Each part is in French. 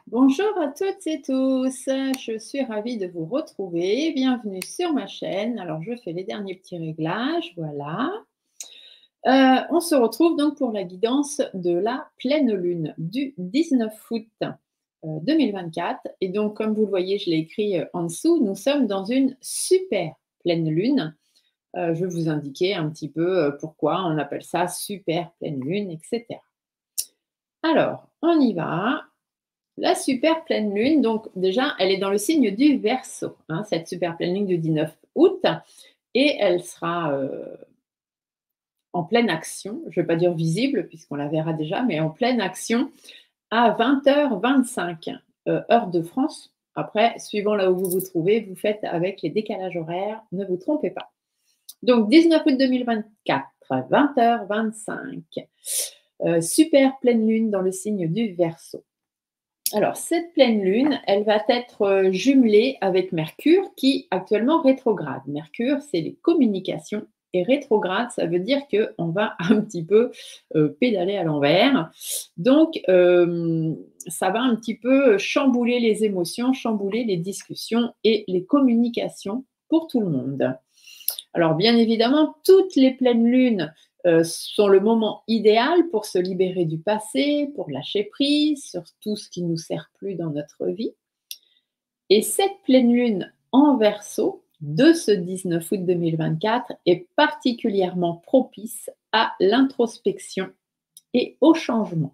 Bonjour à toutes et tous, je suis ravie de vous retrouver. Bienvenue sur ma chaîne. Alors, je fais les derniers petits réglages, voilà. On se retrouve donc pour la guidance de la pleine lune du 19 août 2024. Et donc, comme vous le voyez, je l'ai écrit en dessous, nous sommes dans une super pleine lune. Je vais vous indiquer un petit peu pourquoi on appelle ça super pleine lune, etc. Alors, on y va. La super pleine lune, donc déjà, elle est dans le signe du Verseau, hein, cette super pleine lune du 19 août, et elle sera en pleine action, je ne vais pas dire visible, puisqu'on la verra déjà, mais en pleine action à 20h25, heure de France. Après, suivant là où vous vous trouvez, vous faites avec les décalages horaires, ne vous trompez pas. Donc, 19 août 2024, 20h25, super pleine lune dans le signe du Verseau. Alors, cette pleine lune, elle va être jumelée avec Mercure qui actuellement rétrograde. Mercure, c'est les communications et rétrograde, ça veut dire qu'on va un petit peu pédaler à l'envers. Donc, ça va un petit peu chambouler les émotions, chambouler les discussions et les communications pour tout le monde. Alors, bien évidemment, toutes les pleines lunes sont le moment idéal pour se libérer du passé, pour lâcher prise sur tout ce qui ne nous sert plus dans notre vie. Et cette pleine lune en Verseau de ce 19 août 2024 est particulièrement propice à l'introspection et au changement.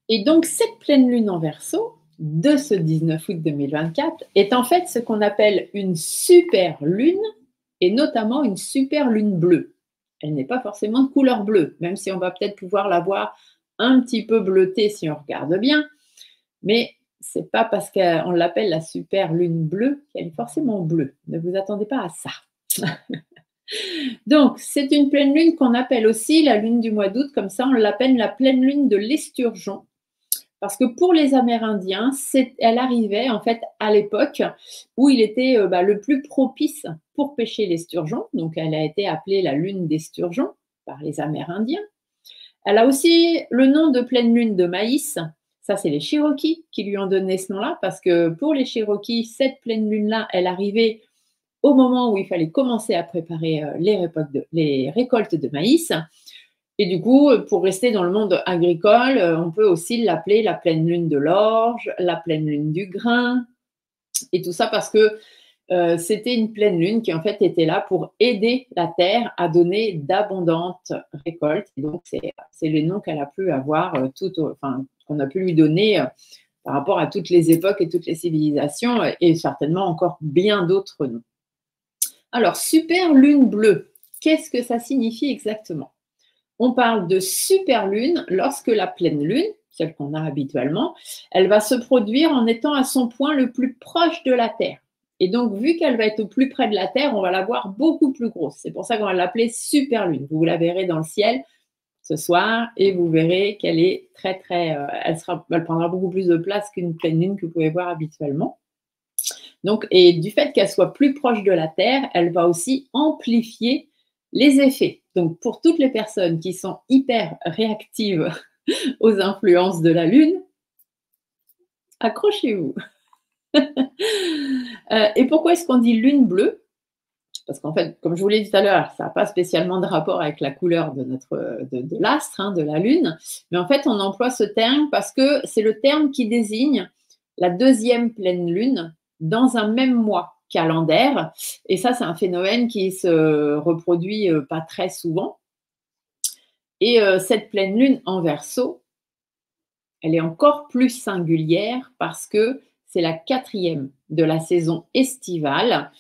Et donc, cette pleine lune en Verseau de ce 19 août 2024 est en fait ce qu'on appelle une super lune et notamment une super lune bleue. Elle n'est pas forcément de couleur bleue, même si on va peut-être pouvoir la voir un petit peu bleutée si on regarde bien. Mais ce n'est pas parce qu'on l'appelle la super lune bleue qu'elle est forcément bleue. Ne vous attendez pas à ça. Donc, c'est une pleine lune qu'on appelle aussi la lune du mois d'août. Comme ça, on l'appelle la pleine lune de l'esturgeon. Parce que pour les Amérindiens, elle arrivait en fait à l'époque où il était le plus propice pour pêcher l'esturgeon. Donc, elle a été appelée la lune des sturgeons par les Amérindiens. Elle a aussi le nom de pleine lune de maïs. Ça, c'est les Cherokees qui lui ont donné ce nom-là parce que pour les Cherokees, cette pleine lune-là, elle arrivait au moment où il fallait commencer à préparer les récoltes de maïs. Et du coup, pour rester dans le monde agricole, on peut aussi l'appeler la pleine lune de l'orge, la pleine lune du grain, et tout ça parce que c'était une pleine lune qui en fait était là pour aider la terre à donner d'abondantes récoltes. Et donc, c'est les noms qu'elle a pu avoir, qu'on a pu lui donner par rapport à toutes les époques et toutes les civilisations, et certainement encore bien d'autres noms. Alors, super lune bleue, qu'est-ce que ça signifie exactement ? On parle de super lune lorsque la pleine lune, celle qu'on a habituellement, elle va se produire en étant à son point le plus proche de la Terre. Et donc, vu qu'elle va être au plus près de la Terre, on va la voir beaucoup plus grosse. C'est pour ça qu'on va l'appeler super lune. Vous la verrez dans le ciel ce soir et vous verrez qu'elle est elle prendra beaucoup plus de place qu'une pleine lune que vous pouvez voir habituellement. Donc, et du fait qu'elle soit plus proche de la Terre, elle va aussi amplifier les effets. Donc, pour toutes les personnes qui sont hyper réactives aux influences de la Lune, accrochez-vous. Et pourquoi est-ce qu'on dit lune bleue ? parce qu'en fait, comme je vous l'ai dit tout à l'heure, ça n'a pas spécialement de rapport avec la couleur de l'astre, hein, de la Lune, mais en fait, on emploie ce terme parce que c'est le terme qui désigne la deuxième pleine Lune dans un même mois calendaire. Et ça, c'est un phénomène qui se reproduit pas très souvent. Et cette pleine Lune en Verseau, elle est encore plus singulière parce que c'est la 4e de la saison estivale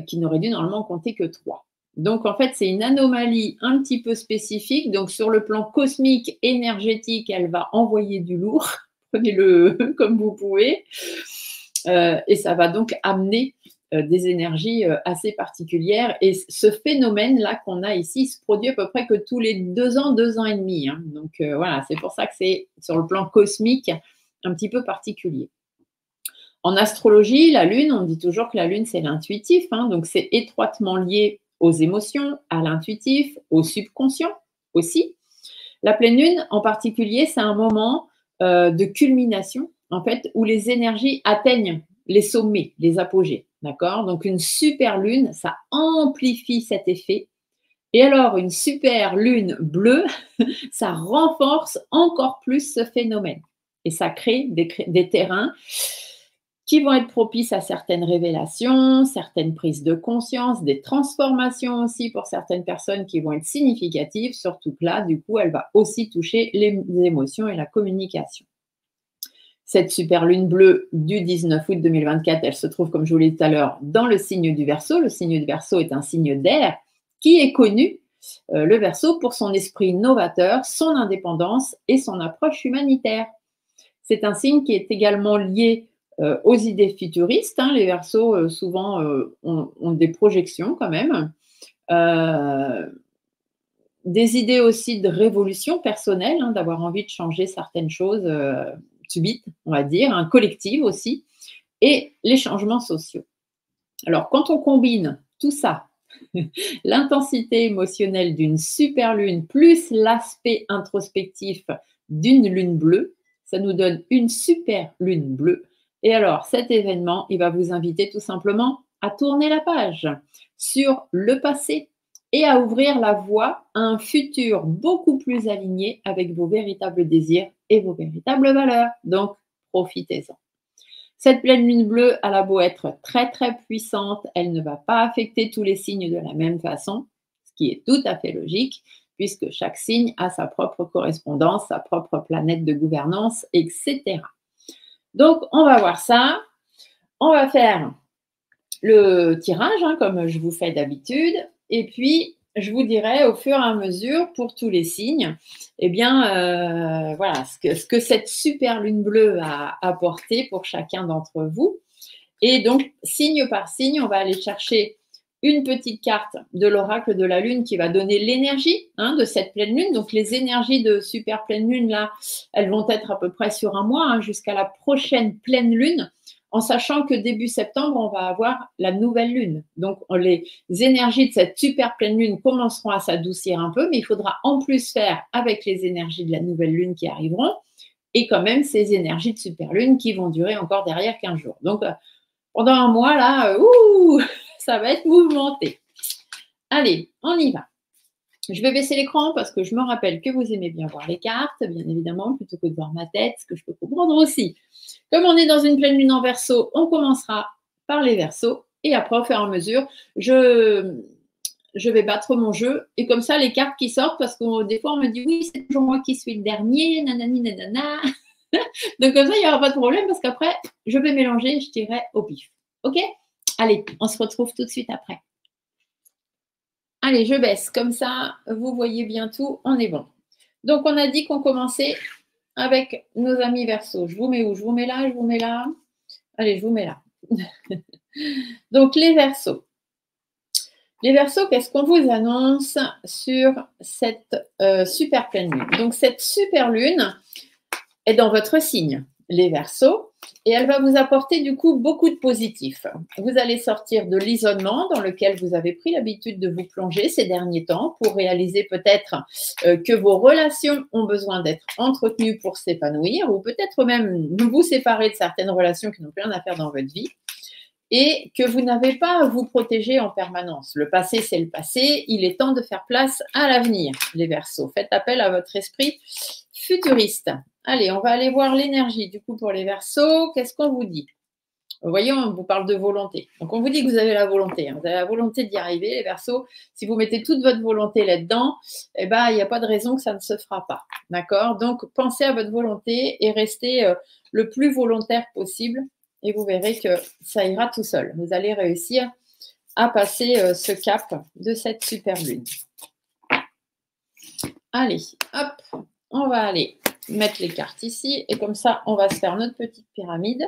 qui n'aurait dû normalement compter que 3. Donc en fait, c'est une anomalie un petit peu spécifique. Donc sur le plan cosmique, énergétique, elle va envoyer du lourd. Prenez-le comme vous pouvez. Et ça va donc amener des énergies assez particulières. Et ce phénomène-là qu'on a ici se produit à peu près que tous les 2 ans, 2 ans et demi. Hein. Donc voilà, c'est pour ça que c'est sur le plan cosmique un petit peu particulier. En astrologie, la Lune, on dit toujours que la Lune, c'est l'intuitif. Hein, donc c'est étroitement lié aux émotions, à l'intuitif, au subconscient aussi. La pleine Lune, en particulier, c'est un moment de culmination, en fait, où les énergies atteignent les sommets, les apogées. D'accord? Donc, une super lune, ça amplifie cet effet. Et alors, une super lune bleue, ça renforce encore plus ce phénomène. Et ça crée des terrains qui vont être propices à certaines révélations, certaines prises de conscience, des transformations aussi pour certaines personnes qui vont être significatives, surtout que là, du coup, elle va aussi toucher les émotions et la communication. Cette super lune bleue du 19 août 2024, elle se trouve, comme je vous l'ai dit tout à l'heure, dans le signe du Verseau. Le signe du Verseau est un signe d'air qui est connu, le Verseau, pour son esprit novateur, son indépendance et son approche humanitaire. C'est un signe qui est également lié aux idées futuristes. Hein. Les Verseaux, souvent, ont des projections quand même. Des idées aussi de révolution personnelle, hein, d'avoir envie de changer certaines choses subites, on va dire, hein, collectives aussi, et les changements sociaux. Alors, quand on combine tout ça, l'intensité émotionnelle d'une super lune plus l'aspect introspectif d'une lune bleue, ça nous donne une super lune bleue. Et alors, cet événement, il va vous inviter tout simplement à tourner la page sur le passé et à ouvrir la voie à un futur beaucoup plus aligné avec vos véritables désirs et vos véritables valeurs. Donc, profitez-en. Cette pleine lune bleue, elle a beau être très très puissante, elle ne va pas affecter tous les signes de la même façon, ce qui est tout à fait logique, puisque chaque signe a sa propre correspondance, sa propre planète de gouvernance, etc. Donc, on va voir ça. On va faire le tirage, hein, comme je vous fais d'habitude, et puis je vous dirai au fur et à mesure pour tous les signes, eh bien, voilà, ce que cette super lune bleue a apporté pour chacun d'entre vous. Et donc, signe par signe, on va aller chercher une petite carte de l'oracle de la lune qui va donner l'énergie, hein, de cette pleine lune. Donc, les énergies de super pleine lune, là, elles vont être à peu près sur un mois, hein, jusqu'à la prochaine pleine lune, en sachant que début septembre, on va avoir la nouvelle lune. Donc, les énergies de cette super pleine lune commenceront à s'adoucir un peu, mais il faudra en plus faire avec les énergies de la nouvelle lune qui arriveront, et quand même ces énergies de super lune qui vont durer encore derrière 15 jours. Donc, pendant un mois, là, ça va être mouvementé. Allez, on y va. Je vais baisser l'écran parce que je me rappelle que vous aimez bien voir les cartes, bien évidemment, plutôt que de voir ma tête, ce que je peux comprendre aussi. Comme on est dans une pleine lune en Verseau, on commencera par les Verseaux et après, au fur et à mesure, je vais battre mon jeu. Et comme ça, les cartes qui sortent, parce que des fois, on me dit oui, c'est toujours moi qui suis le dernier, nanani, nanana. Donc comme ça, il n'y aura pas de problème parce qu'après, je vais mélanger et je tirerai au pif. OK? Allez, on se retrouve tout de suite après. Allez, je baisse. Comme ça, vous voyez bien tout, on est bon. Donc, on a dit qu'on commençait avec nos amis Verseau. Je vous mets où? Je vous mets là, je vous mets là. Allez, je vous mets là. Donc, les Verseaux. Les Verseaux, qu'est-ce qu'on vous annonce sur cette super pleine lune? Donc, cette super lune est dans votre signe, les Verseaux, et elle va vous apporter du coup beaucoup de positifs. Vous allez sortir de l'isolement dans lequel vous avez pris l'habitude de vous plonger ces derniers temps pour réaliser peut-être que vos relations ont besoin d'être entretenues pour s'épanouir ou peut-être même vous séparer de certaines relations qui n'ont plus rien à faire dans votre vie. et que vous n'avez pas à vous protéger en permanence. Le passé, c'est le passé. Il est temps de faire place à l'avenir, les Verseaux. Faites appel à votre esprit futuriste. Allez, on va aller voir l'énergie du coup pour les Verseaux. Qu'est-ce qu'on vous dit? Vous voyez, on vous parle de volonté. Donc, on vous dit que vous avez la volonté. Vous avez la volonté d'y arriver, les Verseaux. Si vous mettez toute votre volonté là-dedans, eh ben, il n'y a pas de raison que ça ne se fera pas. D'accord? Donc, pensez à votre volonté et restez le plus volontaire possible. Et vous verrez que ça ira tout seul. Vous allez réussir à passer ce cap de cette super lune. Allez, hop, on va aller mettre les cartes ici. Et comme ça, on va se faire notre petite pyramide.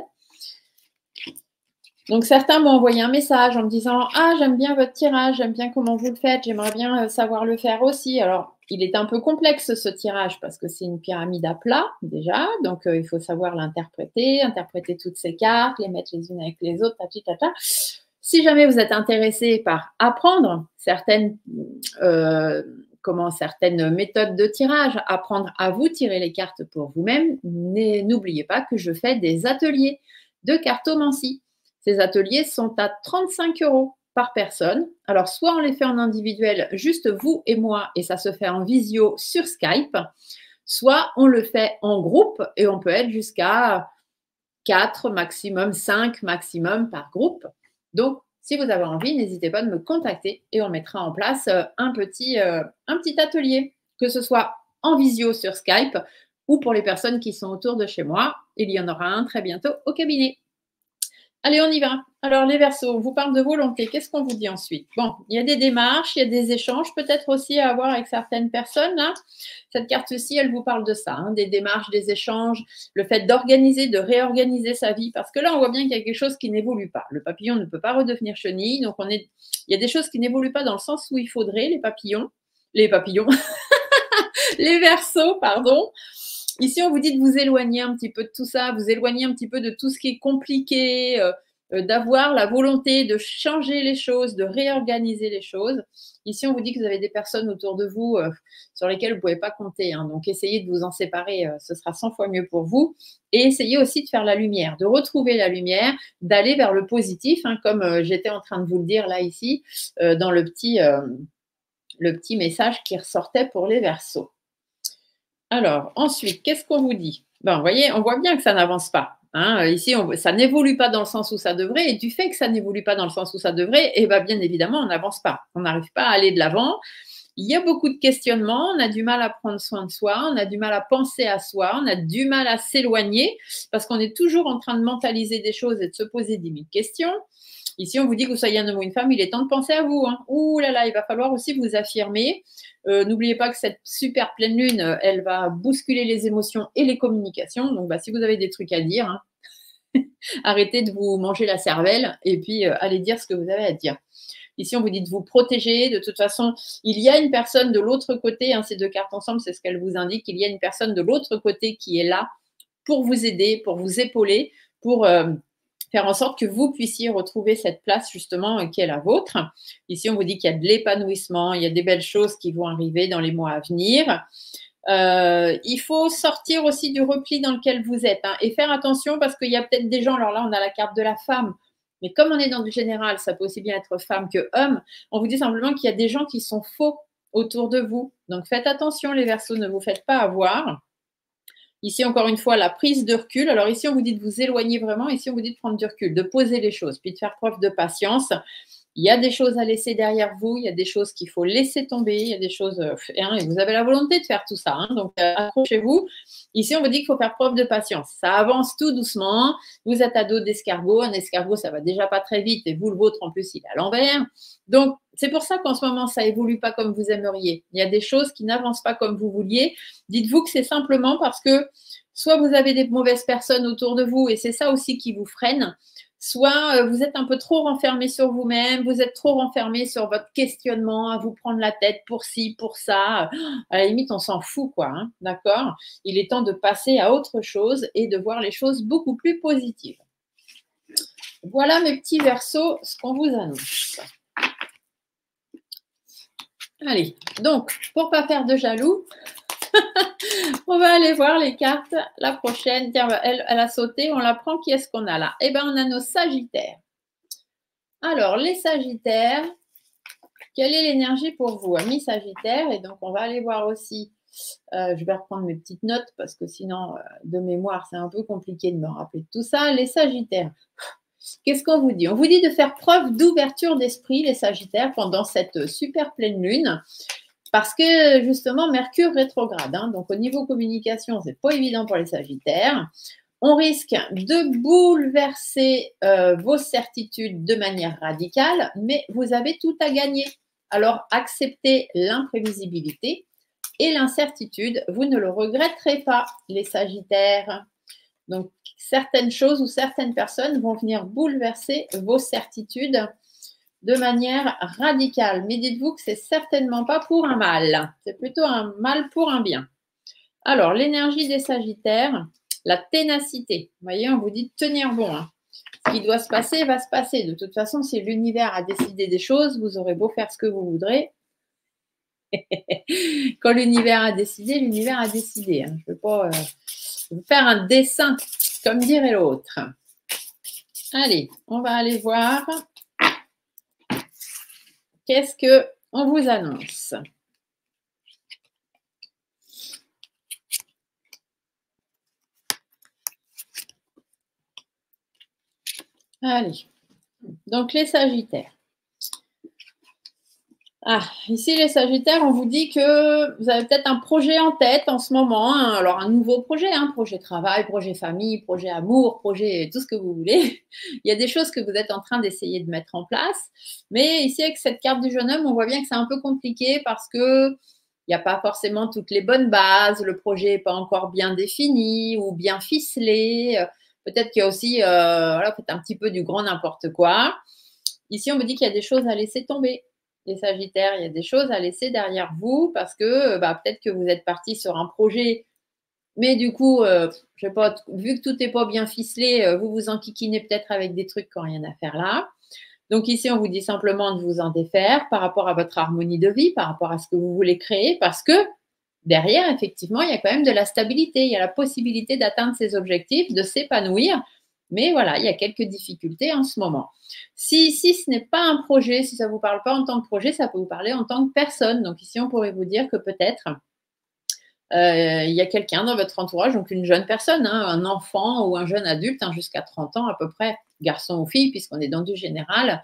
Donc, certains m'ont envoyé un message en me disant « Ah, j'aime bien votre tirage, j'aime bien comment vous le faites, j'aimerais bien savoir le faire aussi. » Alors, il est un peu complexe ce tirage parce que c'est une pyramide à plat déjà. Donc, il faut savoir l'interpréter, interpréter toutes ces cartes, les mettre les unes avec les autres, tati tata. Si jamais vous êtes intéressé par apprendre certaines méthodes de tirage, apprendre à vous tirer les cartes pour vous-même, n'oubliez pas que je fais des ateliers de cartomancie. Ces ateliers sont à 35 € par personne. Alors, soit on les fait en individuel, juste vous et moi, et ça se fait en visio sur Skype, soit on le fait en groupe et on peut être jusqu'à 4 maximum, 5 maximum par groupe. Donc, si vous avez envie, n'hésitez pas de me contacter et on mettra en place un petit atelier, que ce soit en visio sur Skype ou pour les personnes qui sont autour de chez moi. Il y en aura un très bientôt au cabinet. Allez, on y va. Alors, les Verseaux, on vous parle de volonté. Qu'est-ce qu'on vous dit ensuite? Bon, il y a des démarches, il y a des échanges peut-être aussi à avoir avec certaines personnes. Là. Cette carte-ci, elle vous parle de ça, hein, des démarches, des échanges, le fait d'organiser, de réorganiser sa vie. Parce que là, on voit bien qu'il y a quelque chose qui n'évolue pas. Le papillon ne peut pas redevenir chenille. Donc, il y a des choses qui n'évoluent pas dans le sens où il faudrait, les papillons, les Verseaux, pardon. Ici, on vous dit de vous éloigner un petit peu de tout ça, vous éloigner un petit peu de tout ce qui est compliqué, d'avoir la volonté de changer les choses, de réorganiser les choses. Ici, on vous dit que vous avez des personnes autour de vous sur lesquelles vous ne pouvez pas compter. Hein. Donc, essayez de vous en séparer, ce sera 100 fois mieux pour vous. Et essayez aussi de faire la lumière, de retrouver la lumière, d'aller vers le positif, hein, comme j'étais en train de vous le dire là, ici, dans le petit message qui ressortait pour les Verseaux. Alors, ensuite, qu'est-ce qu'on vous dit? Ben, vous voyez, on voit bien que ça n'avance pas. Hein. Ici, ça n'évolue pas dans le sens où ça devrait. Et du fait que ça n'évolue pas dans le sens où ça devrait, eh ben, bien évidemment, on n'avance pas. On n'arrive pas à aller de l'avant. Il y a beaucoup de questionnements. On a du mal à prendre soin de soi. On a du mal à penser à soi. On a du mal à s'éloigner parce qu'on est toujours en train de mentaliser des choses et de se poser 10 000 questions. Ici, on vous dit que vous soyez un homme ou une femme, il est temps de penser à vous. Hein. Ouh là là, il va falloir aussi vous affirmer. N'oubliez pas que cette super pleine lune, elle va bousculer les émotions et les communications. Donc, si vous avez des trucs à dire, hein, arrêtez de vous manger la cervelle et puis allez dire ce que vous avez à dire. Ici, on vous dit de vous protéger. De toute façon, il y a une personne de l'autre côté. Hein, ces deux cartes ensemble, c'est ce qu'elles vous indiquent. Il y a une personne de l'autre côté qui est là pour vous aider, pour vous épauler, pour faire en sorte que vous puissiez retrouver cette place justement qui est la vôtre. Ici, on vous dit qu'il y a de l'épanouissement, il y a des belles choses qui vont arriver dans les mois à venir. Il faut sortir aussi du repli dans lequel vous êtes hein, et faire attention parce qu'il y a peut-être des gens, alors là, on a la carte de la femme, mais comme on est dans du général, ça peut aussi bien être femme que homme, on vous dit simplement qu'il y a des gens qui sont faux autour de vous. Donc, faites attention les Verseaux, ne vous faites pas avoir. Ici, encore une fois, la prise de recul. Alors ici, on vous dit de vous éloigner vraiment. Ici, on vous dit de prendre du recul, de poser les choses, puis de faire preuve de patience. Il y a des choses à laisser derrière vous. Il y a des choses qu'il faut laisser tomber. Il y a des choses… et vous avez la volonté de faire tout ça. Hein, donc, accrochez-vous. Ici, on vous dit qu'il faut faire preuve de patience. Ça avance tout doucement. Vous êtes à dos d'escargot. Un escargot, ça va déjà pas très vite. Et vous, le vôtre, en plus, il est à l'envers. Donc, c'est pour ça qu'en ce moment, ça évolue pas comme vous aimeriez. Il y a des choses qui n'avancent pas comme vous vouliez. Dites-vous que c'est simplement parce que soit vous avez des mauvaises personnes autour de vous et c'est ça aussi qui vous freine, soit vous êtes un peu trop renfermé sur vous-même, vous êtes trop renfermé sur votre questionnement, à vous prendre la tête pour ci, pour ça. À la limite, on s'en fout, quoi. Hein, d'accord? Il est temps de passer à autre chose et de voir les choses beaucoup plus positives. Voilà mes petits Verseaux, ce qu'on vous annonce. Allez, donc, pour ne pas faire de jaloux, on va aller voir les cartes. La prochaine, tiens, elle a sauté, on la prend. Qui est-ce qu'on a là? Eh bien, on a nos Sagittaires. Alors, les Sagittaires, quelle est l'énergie pour vous, amis Sagittaires? Et donc, on va aller voir aussi, je vais reprendre mes petites notes parce que sinon, de mémoire, c'est un peu compliqué de me rappeler de tout ça. Les Sagittaires, qu'est-ce qu'on vous dit? On vous dit de faire preuve d'ouverture d'esprit, les Sagittaires, pendant cette super pleine lune. Parce que justement, Mercure rétrograde. Hein, donc, au niveau communication, c'est pas évident pour les Sagittaires. On risque de bouleverser vos certitudes de manière radicale, mais vous avez tout à gagner. Alors, acceptez l'imprévisibilité et l'incertitude. Vous ne le regretterez pas, les Sagittaires. Donc, certaines choses ou certaines personnes vont venir bouleverser vos certitudes de manière radicale. Mais dites-vous que c'est certainement pas pour un mal. C'est plutôt un mal pour un bien. Alors, l'énergie des Sagittaires, la ténacité. Vous voyez, on vous dit de tenir bon. Hein. Ce qui doit se passer va se passer. De toute façon, si l'univers a décidé des choses, vous aurez beau faire ce que vous voudrez. Quand l'univers a décidé, l'univers a décidé. Hein. Je ne veux pas vous faire un dessin, comme dirait l'autre. Allez, on va aller voir. Qu'est-ce qu'on vous annonce? Allez, donc les Sagittaires. Ah, ici les Sagittaires, on vous dit que vous avez peut-être un projet en tête en ce moment. Hein. Alors un nouveau projet, hein, projet travail, projet famille, projet amour, projet tout ce que vous voulez. Il y a des choses que vous êtes en train d'essayer de mettre en place. Mais ici avec cette carte du jeune homme, on voit bien que c'est un peu compliqué parce que il n'y a pas forcément toutes les bonnes bases. Le projet n'est pas encore bien défini ou bien ficelé. Peut-être qu'il y a aussi, voilà, faites un petit peu du grand n'importe quoi. Ici, on me dit qu'il y a des choses à laisser tomber. Les Sagittaires, il y a des choses à laisser derrière vous parce que peut-être que vous êtes parti sur un projet, mais du coup, je sais pas, vu que tout n'est pas bien ficelé, vous vous enquiquinez peut-être avec des trucs qui n'ont rien à faire là. Donc ici, on vous dit simplement de vous en défaire par rapport à votre harmonie de vie, par rapport à ce que vous voulez créer, parce que derrière, effectivement, il y a quand même de la stabilité, il y a la possibilité d'atteindre ses objectifs, de s'épanouir. Mais voilà, il y a quelques difficultés en ce moment. Si ce n'est pas un projet, si ça ne vous parle pas en tant que projet, ça peut vous parler en tant que personne. Donc ici, on pourrait vous dire que peut-être il y a quelqu'un dans votre entourage, donc une jeune personne, hein, un enfant ou un jeune adulte, hein, jusqu'à 30 ans à peu près, garçon ou fille, puisqu'on est dans du général,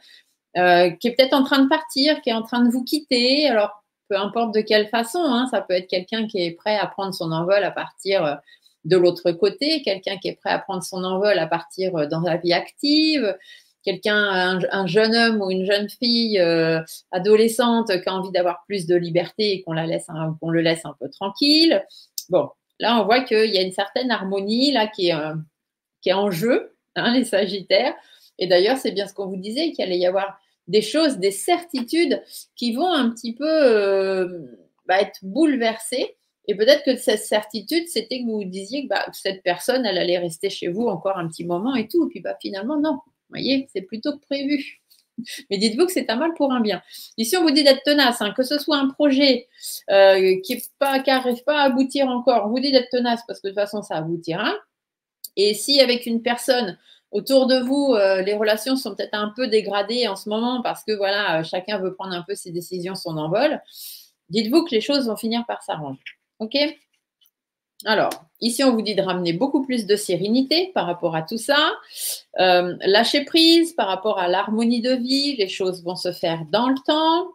qui est peut-être en train de partir, qui est en train de vous quitter. Alors, peu importe de quelle façon, hein, ça peut être quelqu'un qui est prêt à prendre son envol à partir de l'autre côté, quelqu'un qui est prêt à prendre son envol à partir dans la vie active, quelqu'un, un jeune homme ou une jeune fille adolescente qui a envie d'avoir plus de liberté et qu'on le laisse un peu tranquille. Bon, là, on voit qu'il y a une certaine harmonie là qui est en jeu, hein, les Sagittaires. Et d'ailleurs, c'est bien ce qu'on vous disait, qu'il allait y avoir des choses, des certitudes qui vont un petit peu être bouleversées. Et peut-être que cette certitude, c'était que vous vous disiez que cette personne, elle allait rester chez vous encore un petit moment et tout. Et puis finalement, non. Vous voyez, c'est plutôt que prévu. Mais dites-vous que c'est un mal pour un bien. Ici, on vous dit d'être tenace, hein, que ce soit un projet qui n'arrive pas à aboutir encore. On vous dit d'être tenace parce que de toute façon, ça aboutira. Et si avec une personne autour de vous, les relations sont peut-être un peu dégradées en ce moment parce que voilà, chacun veut prendre un peu ses décisions, son envol, dites-vous que les choses vont finir par s'arranger. OK? Alors, ici, on vous dit de ramener beaucoup plus de sérénité par rapport à tout ça. Lâcher prise par rapport à l'harmonie de vie. Les choses vont se faire dans le temps.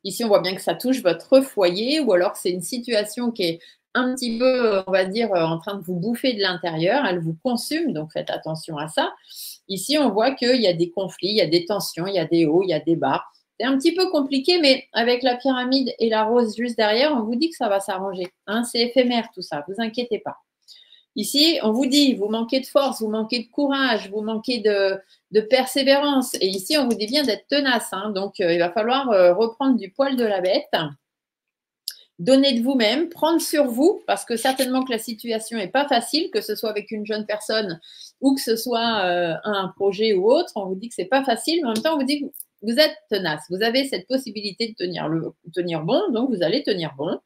Ici, on voit bien que ça touche votre foyer ou alors c'est une situation qui est un petit peu, on va dire, en train de vous bouffer de l'intérieur. Elle vous consume, donc faites attention à ça. Ici, on voit qu'il y a des conflits, il y a des tensions, il y a des hauts, il y a des bas. C'est un petit peu compliqué, mais avec la pyramide et la rose juste derrière, on vous dit que ça va s'arranger. Hein, c'est éphémère tout ça, vous inquiétez pas. Ici, on vous dit, vous manquez de force, vous manquez de courage, vous manquez de persévérance. Et ici, on vous dit bien d'être tenace. Hein, donc, il va falloir reprendre du poil de la bête. Donner de vous-même, prendre sur vous, parce que certainement que la situation n'est pas facile, que ce soit avec une jeune personne ou que ce soit un projet ou autre. On vous dit que ce n'est pas facile, mais en même temps, on vous dit que vous êtes tenace. Vous avez cette possibilité de tenir bon, donc vous allez tenir bon.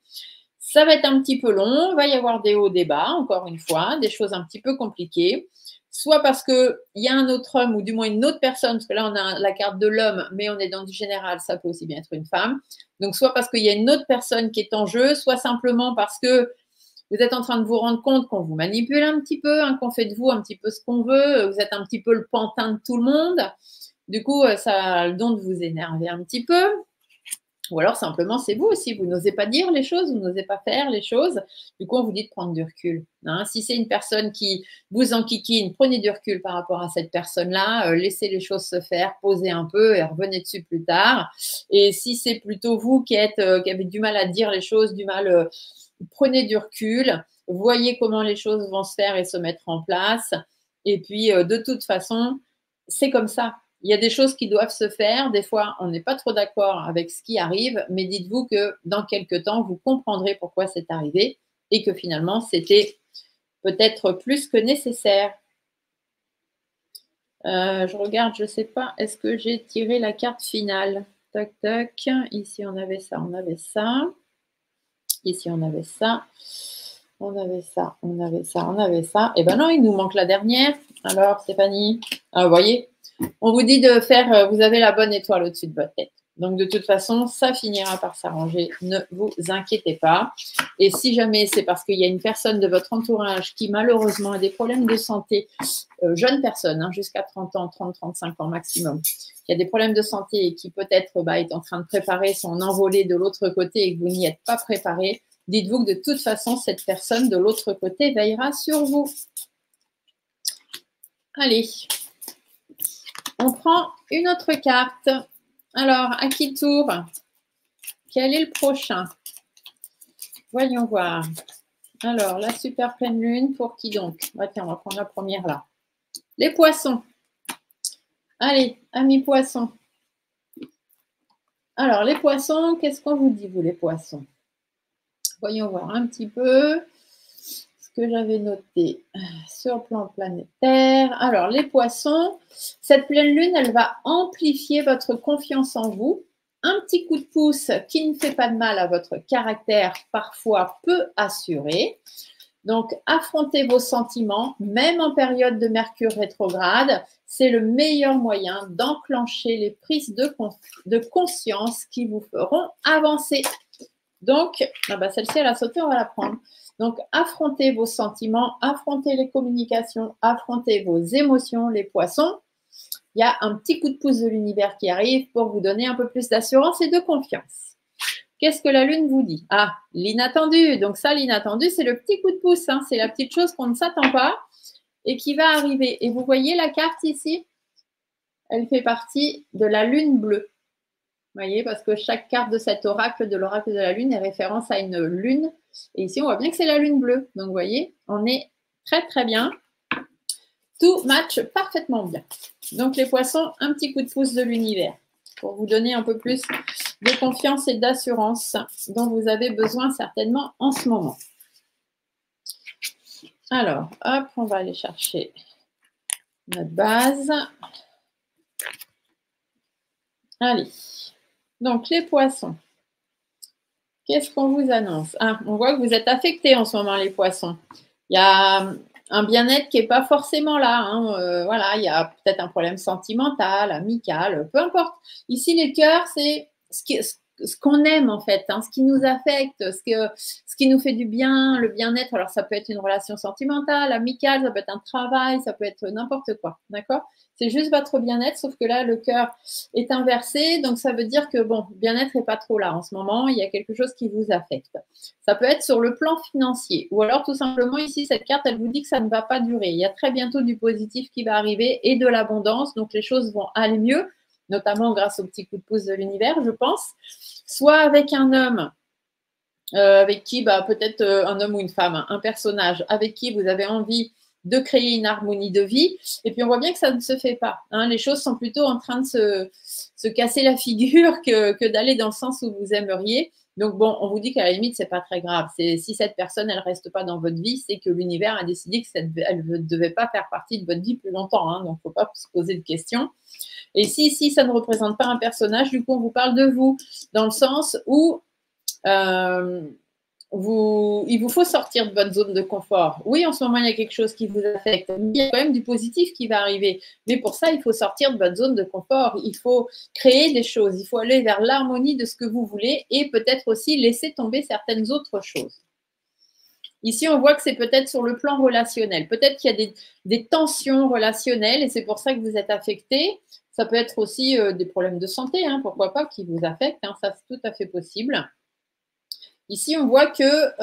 Ça va être un petit peu long, il va y avoir des hauts, des bas, encore une fois, des choses un petit peu compliquées. soit parce qu'il y a un autre homme ou du moins une autre personne, parce que là on a la carte de l'homme, mais on est dans du général, ça peut aussi bien être une femme. Donc soit parce qu'il y a une autre personne qui est en jeu, soit simplement parce que vous êtes en train de vous rendre compte qu'on vous manipule un petit peu, hein, qu'on fait de vous un petit peu ce qu'on veut, vous êtes un petit peu le pantin de tout le monde. Du coup, ça a le don de vous énerver un petit peu. Ou alors simplement, c'est vous aussi, vous n'osez pas dire les choses, vous n'osez pas faire les choses. Du coup, on vous dit de prendre du recul. Hein. Si c'est une personne qui vous enquiquine, prenez du recul par rapport à cette personne-là, laissez les choses se faire, posez un peu et revenez dessus plus tard. Et si c'est plutôt vous qui avez du mal à dire les choses, prenez du recul, voyez comment les choses vont se faire et se mettre en place. Et puis, de toute façon, c'est comme ça. Il y a des choses qui doivent se faire. Des fois, on n'est pas trop d'accord avec ce qui arrive, mais dites-vous que dans quelques temps, vous comprendrez pourquoi c'est arrivé et que finalement, c'était peut-être plus que nécessaire. Je regarde, je ne sais pas, est-ce que j'ai tiré la carte finale? Tac, tac. Ici, on avait ça, on avait ça. Ici, on avait ça. On avait ça, on avait ça, on avait ça. Eh ben non, il nous manque la dernière. Alors, Stéphanie, vous voyez, on vous dit de faire, vous avez la bonne étoile au-dessus de votre tête. Donc, de toute façon, ça finira par s'arranger. Ne vous inquiétez pas. Et si jamais c'est parce qu'il y a une personne de votre entourage qui, malheureusement, a des problèmes de santé, jeune personne, hein, jusqu'à 30 ans, 30-35 ans maximum, qui a des problèmes de santé et qui peut-être est en train de préparer son envolée de l'autre côté et que vous n'y êtes pas préparé, dites-vous que de toute façon, cette personne de l'autre côté veillera sur vous. Allez, on prend une autre carte. Alors, à qui tour? Quel est le prochain? Voyons voir. Alors, la super pleine lune, pour qui donc? Tiens, on va prendre la première là. Les poissons. Allez, amis poissons. Alors, les poissons, qu'est-ce qu'on vous dit, vous, les poissons? Voyons voir un petit peu ce que j'avais noté sur le plan planétaire. Alors, les poissons, cette pleine lune, elle va amplifier votre confiance en vous. Un petit coup de pouce qui ne fait pas de mal à votre caractère, parfois peu assuré. Donc, affrontez vos sentiments, même en période de Mercure rétrograde. C'est le meilleur moyen d'enclencher les prises de conscience qui vous feront avancer. Donc, celle-ci, elle a sauté, on va la prendre. Donc, affrontez vos sentiments, affrontez les communications, affrontez vos émotions, les poissons. Il y a un petit coup de pouce de l'univers qui arrive pour vous donner un peu plus d'assurance et de confiance. Qu'est-ce que la lune vous dit? Ah, l'inattendu. Donc ça, l'inattendu, c'est le petit coup de pouce. Hein. C'est la petite chose qu'on ne s'attend pas et qui va arriver. Et vous voyez la carte ici? Elle fait partie de la lune bleue. Vous voyez, parce que chaque carte de cet oracle, de l'oracle de la lune, est référence à une lune. Et ici, on voit bien que c'est la lune bleue. Donc, vous voyez, on est très, très bien. Tout match parfaitement bien. Donc, les poissons, un petit coup de pouce de l'univers pour vous donner un peu plus de confiance et d'assurance dont vous avez besoin certainement en ce moment. Alors, hop, on va aller chercher notre base. Allez. Donc, les poissons. Qu'est-ce qu'on vous annonce? Ah, on voit que vous êtes affectés en ce moment, les poissons. Il y a un bien-être qui n'est pas forcément là. Hein. Voilà, il y a peut-être un problème sentimental, amical, peu importe. Ici, les cœurs, c'est ce qu'on aime en fait, hein, ce qui nous affecte, ce qui nous fait du bien, le bien-être. Alors, ça peut être une relation sentimentale, amicale, ça peut être un travail, ça peut être n'importe quoi. D'accord? C'est juste votre bien-être, sauf que là, le cœur est inversé. Donc, ça veut dire que, bon, le bien-être n'est pas trop là en ce moment. Il y a quelque chose qui vous affecte. Ça peut être sur le plan financier. Ou alors, tout simplement, ici, cette carte, elle vous dit que ça ne va pas durer. Il y a très bientôt du positif qui va arriver et de l'abondance. Donc, les choses vont aller mieux, notamment grâce au petit coup de pouce de l'univers, je pense. Soit avec un homme, avec qui, peut-être un homme ou une femme, un personnage avec qui vous avez envie de créer une harmonie de vie. Et puis, on voit bien que ça ne se fait pas. Hein. Les choses sont plutôt en train de se casser la figure que d'aller dans le sens où vous aimeriez. Donc, bon, on vous dit qu'à la limite, c'est pas très grave. Si cette personne, elle reste pas dans votre vie, c'est que l'univers a décidé qu'elle ne devait pas faire partie de votre vie plus longtemps. Hein. Donc, il ne faut pas se poser de questions. Et si ça ne représente pas un personnage, du coup, on vous parle de vous, dans le sens où il vous faut sortir de votre zone de confort. Oui, en ce moment, il y a quelque chose qui vous affecte, mais il y a quand même du positif qui va arriver. Mais pour ça, il faut sortir de votre zone de confort. Il faut créer des choses. Il faut aller vers l'harmonie de ce que vous voulez et peut-être aussi laisser tomber certaines autres choses. Ici, on voit que c'est peut-être sur le plan relationnel. Peut-être qu'il y a des tensions relationnelles et c'est pour ça que vous êtes affecté. Ça peut être aussi des problèmes de santé, hein, pourquoi pas, qui vous affectent. Hein, ça, c'est tout à fait possible. Ici, on voit que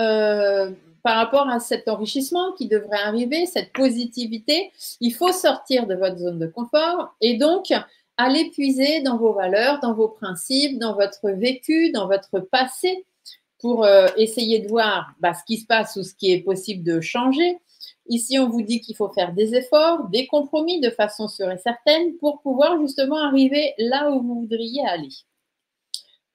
par rapport à cet enrichissement qui devrait arriver, cette positivité, il faut sortir de votre zone de confort et donc aller puiser dans vos valeurs, dans vos principes, dans votre vécu, dans votre passé pour essayer de voir ce qui se passe ou ce qui est possible de changer. Ici, on vous dit qu'il faut faire des efforts, des compromis de façon sûre et certaine pour pouvoir justement arriver là où vous voudriez aller.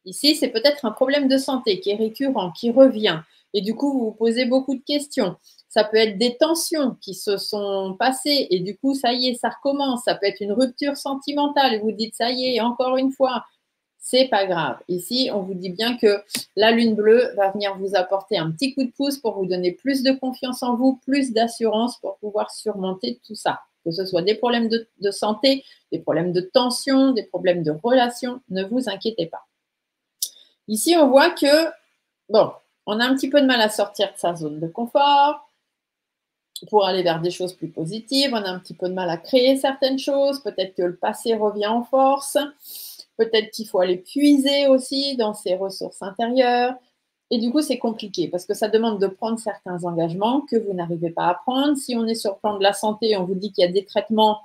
Ici, c'est peut-être un problème de santé qui est récurrent, qui revient. Et du coup, vous vous posez beaucoup de questions. Ça peut être des tensions qui se sont passées et du coup, ça y est, ça recommence. Ça peut être une rupture sentimentale et vous dites, ça y est, encore une fois, c'est pas grave. Ici, on vous dit bien que la lune bleue va venir vous apporter un petit coup de pouce pour vous donner plus de confiance en vous, plus d'assurance pour pouvoir surmonter tout ça. Que ce soit des problèmes de santé, des problèmes de tension, des problèmes de relation, ne vous inquiétez pas. Ici, on voit que, bon, on a un petit peu de mal à sortir de sa zone de confort pour aller vers des choses plus positives. On a un petit peu de mal à créer certaines choses. Peut-être que le passé revient en force. Peut-être qu'il faut aller puiser aussi dans ses ressources intérieures. Et du coup, c'est compliqué parce que ça demande de prendre certains engagements que vous n'arrivez pas à prendre. Si on est sur le plan de la santé, on vous dit qu'il y a des traitements,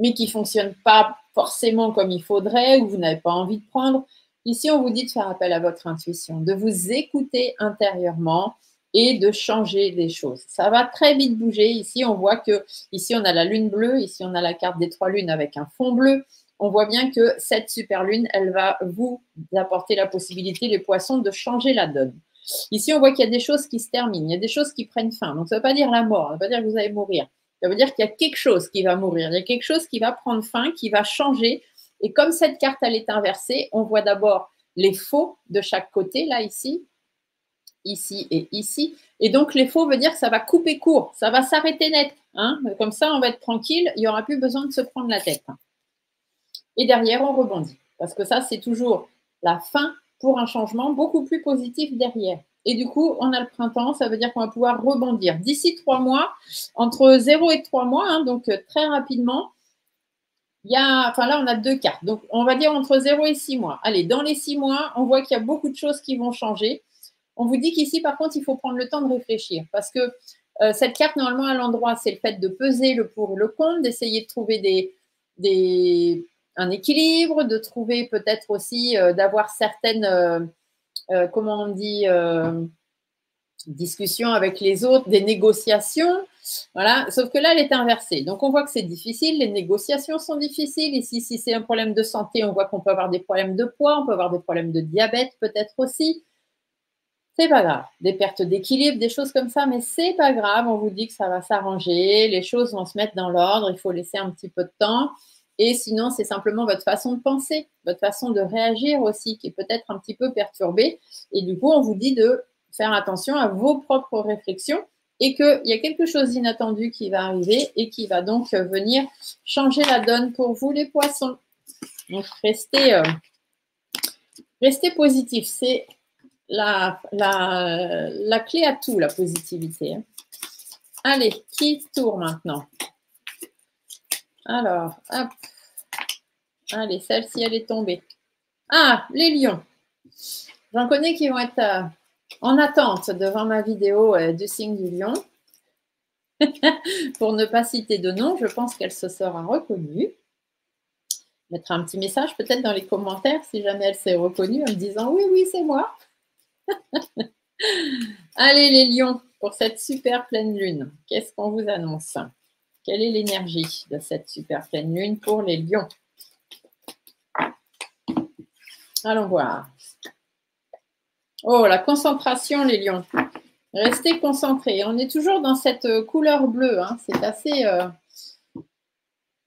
mais qui ne fonctionnent pas forcément comme il faudrait ou vous n'avez pas envie de prendre. Ici, on vous dit de faire appel à votre intuition, de vous écouter intérieurement et de changer les choses. Ça va très vite bouger. Ici, on voit que ici, on a la lune bleue. Ici, on a la carte des 3 lunes avec un fond bleu. On voit bien que cette super lune, elle va vous apporter la possibilité, les poissons, de changer la donne. Ici, on voit qu'il y a des choses qui se terminent, il y a des choses qui prennent fin. Donc, ça ne veut pas dire la mort, ça ne veut pas dire que vous allez mourir. Ça veut dire qu'il y a quelque chose qui va mourir, il y a quelque chose qui va prendre fin, qui va changer. Et comme cette carte, elle est inversée, on voit d'abord les faux de chaque côté, là, ici et ici. Et donc, les faux veut dire que ça va couper court, ça va s'arrêter net. Hein. Comme ça, on va être tranquille, il n'y aura plus besoin de se prendre la tête. Et derrière, on rebondit. Parce que ça, c'est toujours la fin pour un changement beaucoup plus positif derrière. Et du coup, on a le printemps, ça veut dire qu'on va pouvoir rebondir. D'ici 3 mois, entre 0 et 3 mois, hein, donc très rapidement, là, on a 2 cartes. Donc, on va dire entre 0 et 6 mois. Allez, dans les 6 mois, on voit qu'il y a beaucoup de choses qui vont changer. On vous dit qu'ici, par contre, il faut prendre le temps de réfléchir. Parce que cette carte, normalement, à l'endroit, c'est le fait de peser le pour et le contre, d'essayer de trouver un équilibre, de trouver peut-être aussi, d'avoir certaines, comment on dit, discussions avec les autres, des négociations. Voilà, sauf que là, elle est inversée. Donc, on voit que c'est difficile, les négociations sont difficiles. Ici, si c'est un problème de santé, on voit qu'on peut avoir des problèmes de poids, on peut avoir des problèmes de diabète peut-être aussi. C'est pas grave, des pertes d'équilibre, des choses comme ça, mais c'est pas grave, on vous dit que ça va s'arranger, les choses vont se mettre dans l'ordre, il faut laisser un petit peu de temps. Et sinon, c'est simplement votre façon de penser, votre façon de réagir aussi, qui est peut-être un petit peu perturbée. Et du coup, on vous dit de faire attention à vos propres réflexions et qu'il y a quelque chose d'inattendu qui va arriver et qui va donc venir changer la donne pour vous, les poissons. Donc, restez positif, c'est la clé à tout, la positivité. Allez, qui tour maintenant? Alors, hop. Allez, celle-ci, elle est tombée. Ah, les lions. J'en connais qui vont être en attente devant ma vidéo du signe du lion. Pour ne pas citer de nom, je pense qu'elle se sera reconnue. Mettre un petit message peut-être dans les commentaires si jamais elle s'est reconnue en me disant oui, oui, c'est moi. Allez les lions, pour cette super pleine lune, qu'est-ce qu'on vous annonce? Quelle est l'énergie de cette super pleine lune pour les lions? Allons voir. Oh, la concentration les lions. Restez concentrés. On est toujours dans cette couleur bleue. Hein. C'est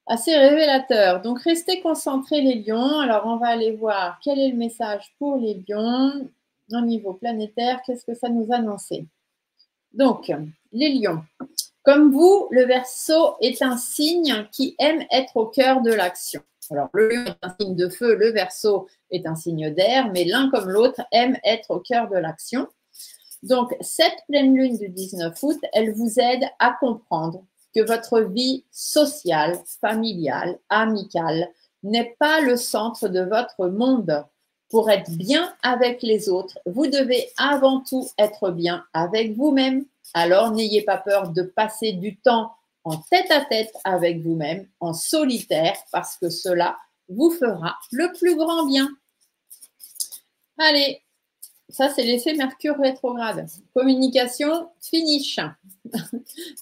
assez révélateur. Donc, restez concentrés les lions. Alors, on va aller voir quel est le message pour les lions. au niveau planétaire, qu'est-ce que ça nous annonçait? Donc, les lions. Comme vous, le Verseau est un signe qui aime être au cœur de l'action. Alors, le lion est un signe de feu, le Verseau est un signe d'air, mais l'un comme l'autre aime être au cœur de l'action. Donc, cette pleine lune du 19 août, elle vous aide à comprendre que votre vie sociale, familiale, amicale n'est pas le centre de votre monde. Pour être bien avec les autres, vous devez avant tout être bien avec vous-même. Alors, n'ayez pas peur de passer du temps en tête-à-tête avec vous-même, en solitaire, parce que cela vous fera le plus grand bien. Allez, ça, c'est l'effet Mercure rétrograde. Communication, finish.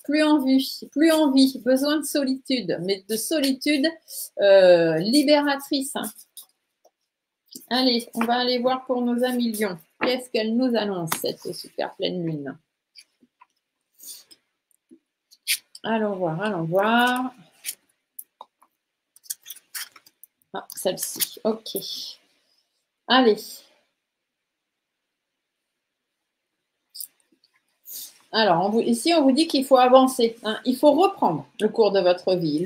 Plus envie, besoin de solitude, mais de solitude libératrice. Allez, on va aller voir pour nos amis lions. Qu'est-ce qu'elle nous annonce, cette super pleine lune? Allons voir, allons voir. Ah, celle-ci, ok. Allez. Alors, ici, on vous dit qu'il faut avancer. Hein. Il faut reprendre le cours de votre vie.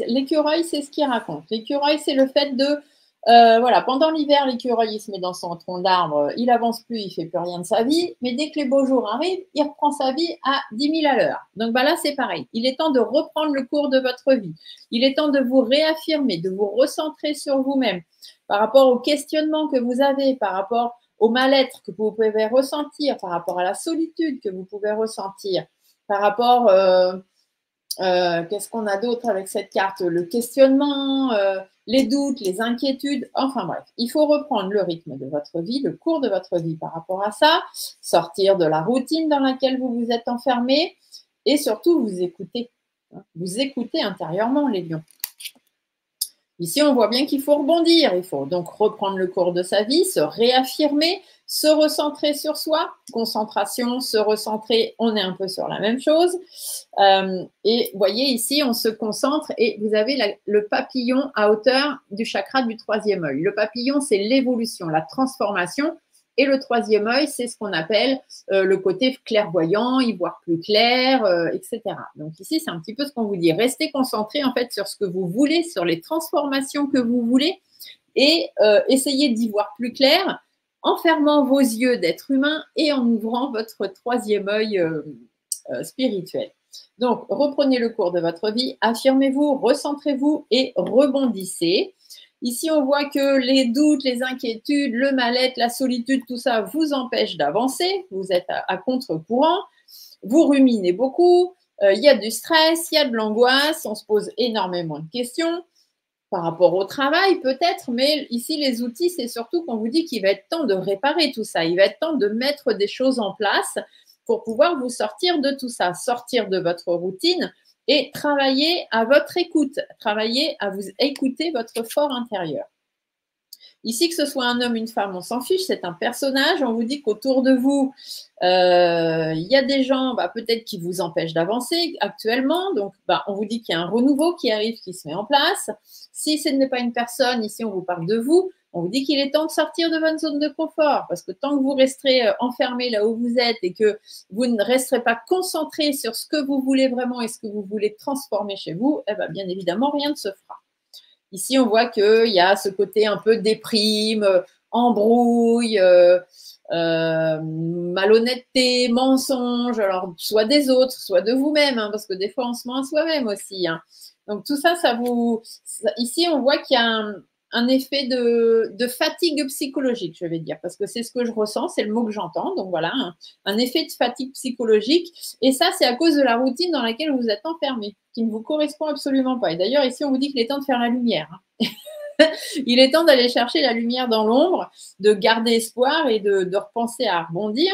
L'écureuil, c'est ce qu'il raconte. L'écureuil, c'est le fait de… voilà, pendant l'hiver, l'écureuil, il se met dans son tronc d'arbre, il avance plus, il fait plus rien de sa vie. Mais dès que les beaux jours arrivent, il reprend sa vie à 10 000 à l'heure. Donc bah là, c'est pareil. Il est temps de reprendre le cours de votre vie. Il est temps de vous réaffirmer, de vous recentrer sur vous-même par rapport aux questionnements que vous avez, par rapport au mal-être que vous pouvez ressentir, par rapport à la solitude que vous pouvez ressentir, par rapport, qu'est-ce qu'on a d'autre avec cette carte? Le questionnement, les doutes, les inquiétudes, enfin bref, il faut reprendre le rythme de votre vie, le cours de votre vie par rapport à ça, sortir de la routine dans laquelle vous vous êtes enfermé et surtout vous écouter. Vous écoutez intérieurement les lions. Ici, on voit bien qu'il faut rebondir. Il faut donc reprendre le cours de sa vie, se réaffirmer, se recentrer sur soi. Concentration, se recentrer, on est un peu sur la même chose. Et vous voyez ici, on se concentre et vous avez le papillon à hauteur du chakra du troisième œil. Le papillon, c'est l'évolution, la transformation. Et le troisième œil, c'est ce qu'on appelle le côté clairvoyant, y voir plus clair, etc. Donc ici, c'est un petit peu ce qu'on vous dit. Restez concentré en fait sur ce que vous voulez, sur les transformations que vous voulez et essayez d'y voir plus clair en fermant vos yeux d'être humain et en ouvrant votre troisième œil spirituel. Donc, reprenez le cours de votre vie, affirmez-vous, recentrez-vous et rebondissez. Ici, on voit que les doutes, les inquiétudes, le mal-être, la solitude, tout ça vous empêche d'avancer. Vous êtes à contre-courant. Vous ruminez beaucoup. Il y a du stress, il y a de l'angoisse. On se pose énormément de questions par rapport au travail peut-être. Mais ici, les outils, c'est surtout qu'on vous dit qu'il va être temps de réparer tout ça. Il va être temps de mettre des choses en place pour pouvoir vous sortir de tout ça, sortir de votre routine et travailler à votre écoute, travailler à vous écouter votre fort intérieur. Ici, que ce soit un homme, une femme, on s'en fiche, c'est un personnage. On vous dit qu'autour de vous, il y a des gens peut-être qui vous empêchent d'avancer actuellement. Donc, on vous dit qu'il y a un renouveau qui arrive, qui se met en place. Si ce n'est pas une personne, ici, on vous parle de vous. On vous dit qu'il est temps de sortir de votre zone de confort parce que tant que vous resterez enfermé là où vous êtes et que vous ne resterez pas concentré sur ce que vous voulez vraiment et ce que vous voulez transformer chez vous, bien évidemment, rien ne se fera. Ici, on voit qu'il y a ce côté un peu déprime, embrouille, malhonnêteté, mensonge, alors soit des autres, soit de vous-même, parce que des fois, on se ment à soi-même aussi. Donc, tout ça, ici, on voit qu'il y a un effet de fatigue psychologique, je vais dire, parce que c'est ce que je ressens, c'est le mot que j'entends. Donc voilà, un effet de fatigue psychologique. Et ça, c'est à cause de la routine dans laquelle vous êtes enfermé, qui ne vous correspond absolument pas. Et d'ailleurs, ici, on vous dit qu'il est temps de faire la lumière. Il est temps d'aller chercher la lumière dans l'ombre, de garder espoir et de repenser à rebondir.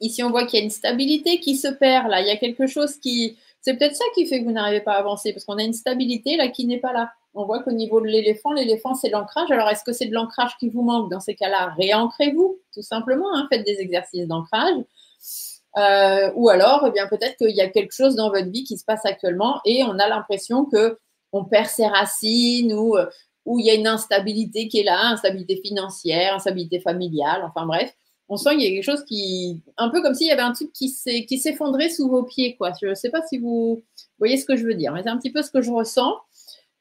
Ici, on voit qu'il y a une stabilité qui se perd. Là, il y a quelque chose qui… C'est peut-être ça qui fait que vous n'arrivez pas à avancer, parce qu'on a une stabilité là qui n'est pas là. On voit qu'au niveau de l'éléphant, c'est l'ancrage. Alors, est-ce que c'est de l'ancrage qui vous manque? Dans ces cas-là, réancrez-vous, tout simplement. Faites des exercices d'ancrage. Ou alors, peut-être qu'il y a quelque chose dans votre vie qui se passe actuellement et on a l'impression qu'on perd ses racines ou il y a une instabilité qui est là, instabilité financière, instabilité familiale, enfin bref. On sent qu'il y a quelque chose qui… Un peu comme s'il y avait un truc qui s'effondrait sous vos pieds, quoi. Je ne sais pas si vous voyez ce que je veux dire, mais c'est un petit peu ce que je ressens.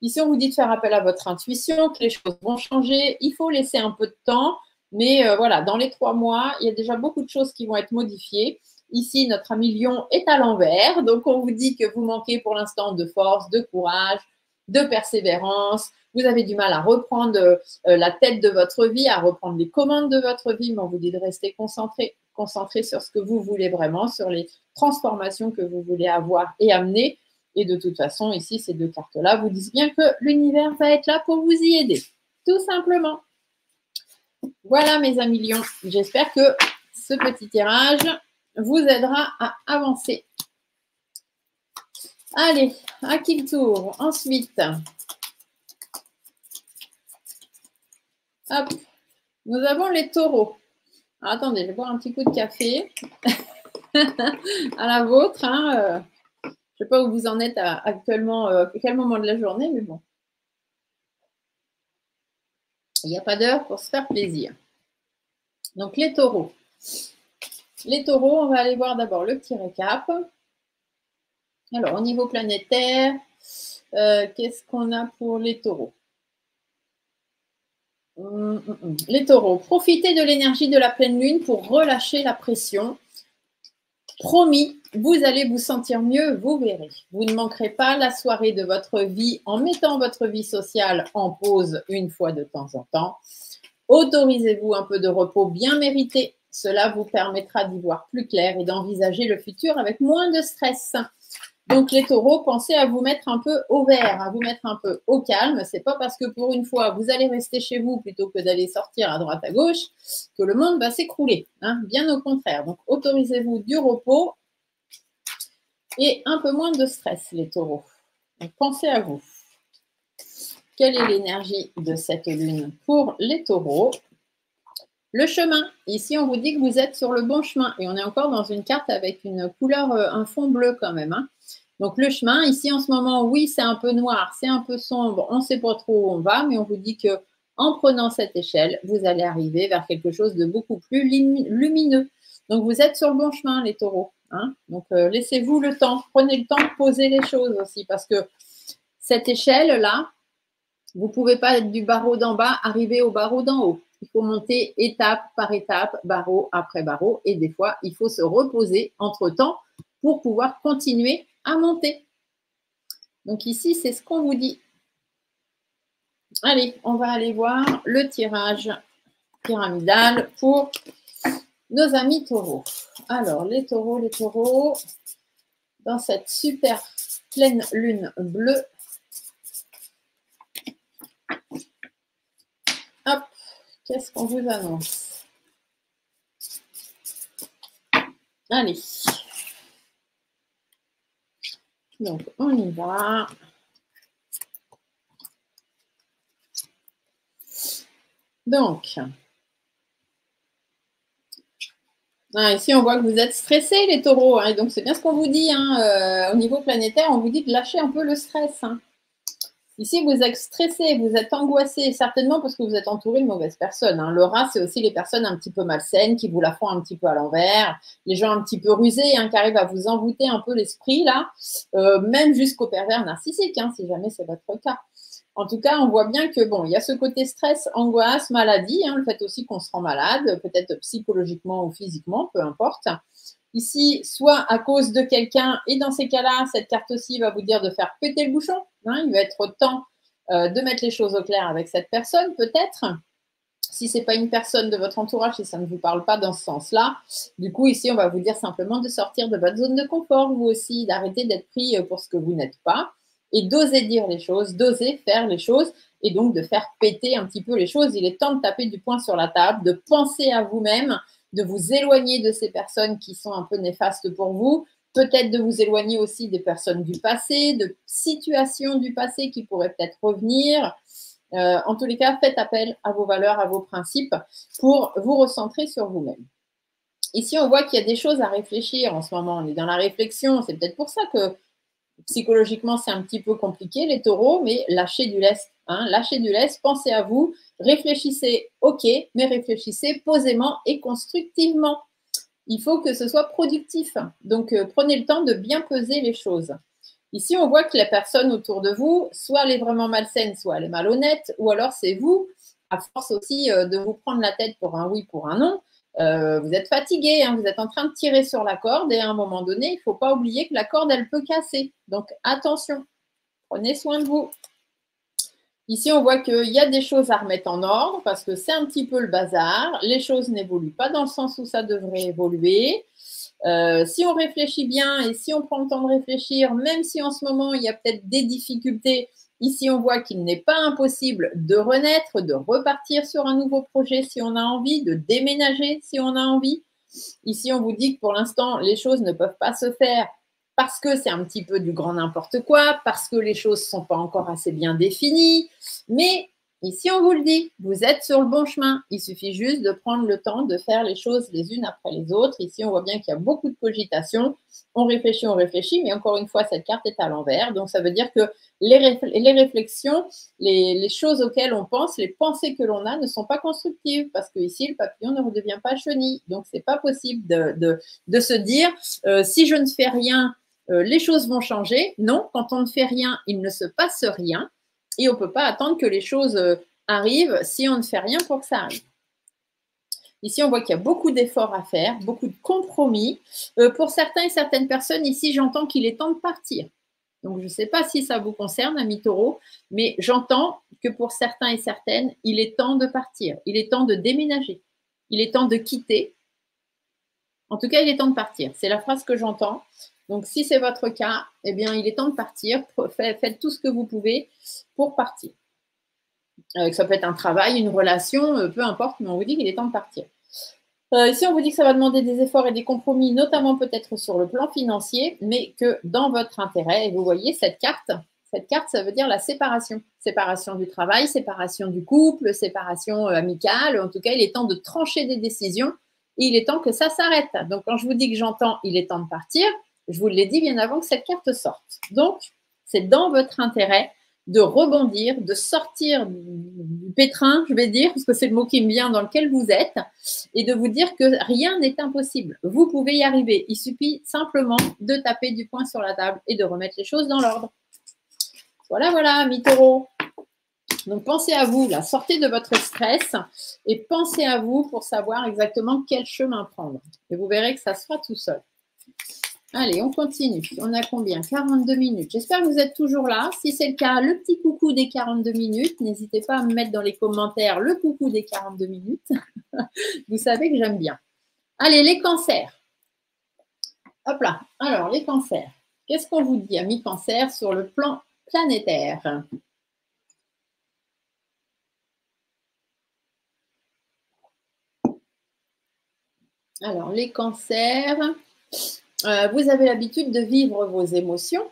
Ici, on vous dit de faire appel à votre intuition, que les choses vont changer. Il faut laisser un peu de temps, mais voilà, dans les 3 mois, il y a déjà beaucoup de choses qui vont être modifiées. Ici, notre ami Lion est à l'envers, donc on vous dit que vous manquez pour l'instant de force, de courage, de persévérance. Vous avez du mal à reprendre la tête de votre vie, à reprendre les commandes de votre vie, mais on vous dit de rester concentré sur ce que vous voulez vraiment, sur les transformations que vous voulez avoir et amener. Et de toute façon, ici, ces 2 cartes-là vous disent bien que l'univers va être là pour vous y aider, tout simplement. Voilà, mes amis lions. J'espère que ce petit tirage vous aidera à avancer. Allez, à qui le tour? Ensuite, hop, nous avons les taureaux. Alors, attendez, je vais boire un petit coup de café à la vôtre. Hein, je ne sais pas où vous en êtes actuellement, quel moment de la journée, mais bon. Il n'y a pas d'heure pour se faire plaisir. Donc, les taureaux. Les taureaux, on va aller voir d'abord le petit récap. Alors, au niveau planétaire, qu'est-ce qu'on a pour les taureaux? Les taureaux, profitez de l'énergie de la pleine lune pour relâcher la pression. Promis, vous allez vous sentir mieux, vous verrez. Vous ne manquerez pas la soirée de votre vie en mettant votre vie sociale en pause une fois de temps en temps. Autorisez-vous un peu de repos bien mérité. Cela vous permettra d'y voir plus clair et d'envisager le futur avec moins de stress. Donc, les taureaux, pensez à vous mettre un peu au vert, à vous mettre un peu au calme. Ce n'est pas parce que pour une fois, vous allez rester chez vous plutôt que d'aller sortir à droite à gauche que le monde va s'écrouler. Hein, bien au contraire. Donc, autorisez-vous du repos et un peu moins de stress, les taureaux. Donc, pensez à vous. Quelle est l'énergie de cette lune pour les taureaux? Le chemin. Ici, on vous dit que vous êtes sur le bon chemin. Et on est encore dans une carte avec une couleur, un fond bleu quand même. Hein. Donc, le chemin, ici, en ce moment, oui, c'est un peu noir, c'est un peu sombre. On ne sait pas trop où on va, mais on vous dit que en prenant cette échelle, vous allez arriver vers quelque chose de beaucoup plus lumineux. Donc, vous êtes sur le bon chemin, les taureaux. Hein. Donc, laissez-vous le temps. Prenez le temps de poser les choses aussi. Parce que cette échelle-là, vous ne pouvez pas être du barreau d'en bas, arriver au barreau d'en haut. Il faut monter étape par étape, barreau après barreau. Et des fois, il faut se reposer entre-temps pour pouvoir continuer à monter. Donc ici, c'est ce qu'on vous dit. Allez, on va aller voir le tirage pyramidal pour nos amis taureaux. Alors, les taureaux, dans cette super pleine lune bleue. Hop, qu'est-ce qu'on vous annonce? Allez. Donc, on y va. Donc, ici, on voit que vous êtes stressés, les taureaux. Hein, donc, c'est bien ce qu'on vous dit. Hein, au niveau planétaire, on vous dit de lâcher un peu le stress. Hein. Ici, vous êtes stressé, vous êtes angoissé, certainement parce que vous êtes entouré de mauvaises personnes. Hein. Le rat, c'est aussi les personnes un petit peu malsaines qui vous la font un petit peu à l'envers, les gens un petit peu rusés hein, qui arrivent à vous envoûter un peu l'esprit, là, même jusqu'au pervers narcissique, hein, si jamais c'est votre cas. En tout cas, on voit bien que, bon, il y a ce côté stress, angoisse, maladie, hein, le fait aussi qu'on se rend malade, peut-être psychologiquement ou physiquement, peu importe. Ici, soit à cause de quelqu'un, et dans ces cas-là, cette carte-ci va vous dire de faire péter le bouchon. Hein, il va être temps de mettre les choses au clair avec cette personne, peut-être. Si ce n'est pas une personne de votre entourage, si ça ne vous parle pas dans ce sens-là, du coup, ici, on va vous dire simplement de sortir de votre zone de confort, vous aussi, d'arrêter d'être pris pour ce que vous n'êtes pas, et d'oser dire les choses, d'oser faire les choses, et donc de faire péter un petit peu les choses. Il est temps de taper du poing sur la table, de penser à vous-même, de vous éloigner de ces personnes qui sont un peu néfastes pour vous, peut-être de vous éloigner aussi des personnes du passé, de situations du passé qui pourraient peut-être revenir. En tous les cas, faites appel à vos valeurs, à vos principes pour vous recentrer sur vous-même. Ici, on voit qu'il y a des choses à réfléchir en ce moment. On est dans la réflexion. C'est peut-être pour ça que Psychologiquement, c'est un petit peu compliqué, les taureaux, mais lâchez du lest. Hein, lâchez du lest, pensez à vous, réfléchissez, ok, mais réfléchissez posément et constructivement. Il faut que ce soit productif. Donc, prenez le temps de bien peser les choses. Ici, on voit que la personne autour de vous, soit elle est vraiment malsaine, soit elle est malhonnête, ou alors c'est vous, à force aussi de vous prendre la tête pour un oui, pour un non. Vous êtes fatigué, hein, vous êtes en train de tirer sur la corde et à un moment donné, il ne faut pas oublier que la corde, elle peut casser. Donc, attention, prenez soin de vous. Ici, on voit qu'il y a des choses à remettre en ordre parce que c'est un petit peu le bazar. Les choses n'évoluent pas dans le sens où ça devrait évoluer. Si on réfléchit bien et si on prend le temps de réfléchir, même si en ce moment, il y a peut-être des difficultés, ici, on voit qu'il n'est pas impossible de renaître, de repartir sur un nouveau projet si on a envie, de déménager si on a envie. Ici, on vous dit que pour l'instant, les choses ne peuvent pas se faire parce que c'est un petit peu du grand n'importe quoi, parce que les choses ne sont pas encore assez bien définies. Mais ici, on vous le dit, vous êtes sur le bon chemin. Il suffit juste de prendre le temps de faire les choses les unes après les autres. Ici, on voit bien qu'il y a beaucoup de cogitation. On réfléchit, mais encore une fois, cette carte est à l'envers. Donc, ça veut dire que les réflexions, les choses auxquelles on pense, les pensées que l'on a ne sont pas constructives parce que ici, le papillon ne redevient pas chenille. Donc, ce n'est pas possible de se dire si je ne fais rien, les choses vont changer. Non, quand on ne fait rien, il ne se passe rien. Et on ne peut pas attendre que les choses arrivent si on ne fait rien pour que ça arrive. Ici, on voit qu'il y a beaucoup d'efforts à faire, beaucoup de compromis. Pour certains et certaines personnes, ici, j'entends qu'il est temps de partir. Donc, je ne sais pas si ça vous concerne, amis taureaux, mais j'entends que pour certains et certaines, il est temps de partir. Il est temps de déménager. Il est temps de quitter. En tout cas, il est temps de partir. C'est la phrase que j'entends. Donc, si c'est votre cas, eh bien, il est temps de partir. Faites tout ce que vous pouvez pour partir. Ça peut être un travail, une relation, peu importe, mais on vous dit qu'il est temps de partir. Ici, on vous dit que ça va demander des efforts et des compromis, notamment peut-être sur le plan financier, mais que dans votre intérêt, et vous voyez cette carte, ça veut dire la séparation. Séparation du travail, séparation du couple, séparation amicale. En tout cas, il est temps de trancher des décisions et il est temps que ça s'arrête. Donc, quand je vous dis que j'entends, il est temps de partir, je vous l'ai dit bien avant que cette carte sorte. Donc, c'est dans votre intérêt de rebondir, de sortir du pétrin, je vais dire, parce que c'est le mot qui me vient, dans lequel vous êtes, et de vous dire que rien n'est impossible. Vous pouvez y arriver. Il suffit simplement de taper du poing sur la table et de remettre les choses dans l'ordre. Voilà, voilà, mi taureau. Donc, pensez à vous, là, sortez de votre stress et pensez à vous pour savoir exactement quel chemin prendre. Et vous verrez que ça sera tout seul. Allez, on continue. On a combien? 42 minutes. J'espère que vous êtes toujours là. Si c'est le cas, le petit coucou des 42 minutes. N'hésitez pas à me mettre dans les commentaires le coucou des 42 minutes. Vous savez que j'aime bien. Allez, les cancers. Hop là. Alors, les cancers. Qu'est-ce qu'on vous dit, amis cancers, sur le plan planétaire? Alors, les cancers, vous avez l'habitude de vivre vos émotions,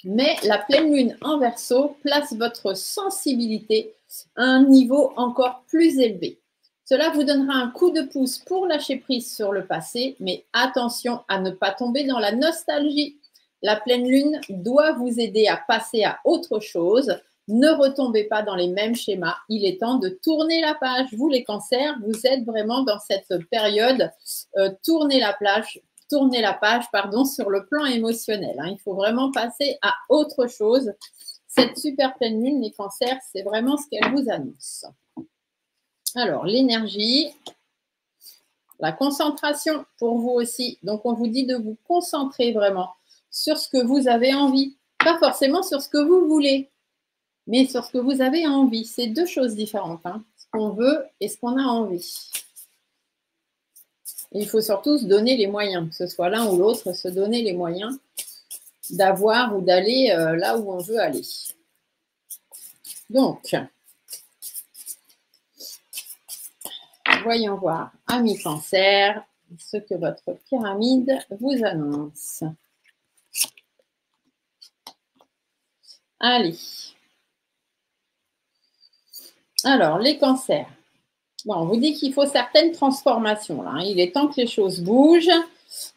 mais la pleine lune en Verseau place votre sensibilité à un niveau encore plus élevé. Cela vous donnera un coup de pouce pour lâcher prise sur le passé, mais attention à ne pas tomber dans la nostalgie. La pleine lune doit vous aider à passer à autre chose. Ne retombez pas dans les mêmes schémas. Il est temps de tourner la page. Vous, les cancers, vous êtes vraiment dans cette période. Tournez la page, sur le plan émotionnel. Hein. Il faut vraiment passer à autre chose. Cette super pleine lune, les cancers, c'est vraiment ce qu'elle vous annonce. Alors, l'énergie, la concentration pour vous aussi. Donc, on vous dit de vous concentrer vraiment sur ce que vous avez envie. Pas forcément sur ce que vous voulez, mais sur ce que vous avez envie. C'est deux choses différentes, hein. Ce qu'on veut et ce qu'on a envie. Et il faut surtout se donner les moyens, que ce soit l'un ou l'autre, se donner les moyens d'avoir ou d'aller là où on veut aller. Donc, voyons voir, amis cancer, ce que votre pyramide vous annonce. Allez. Alors, les cancers. Bon, on vous dit qu'il faut certaines transformations. Là, hein. Il est temps que les choses bougent.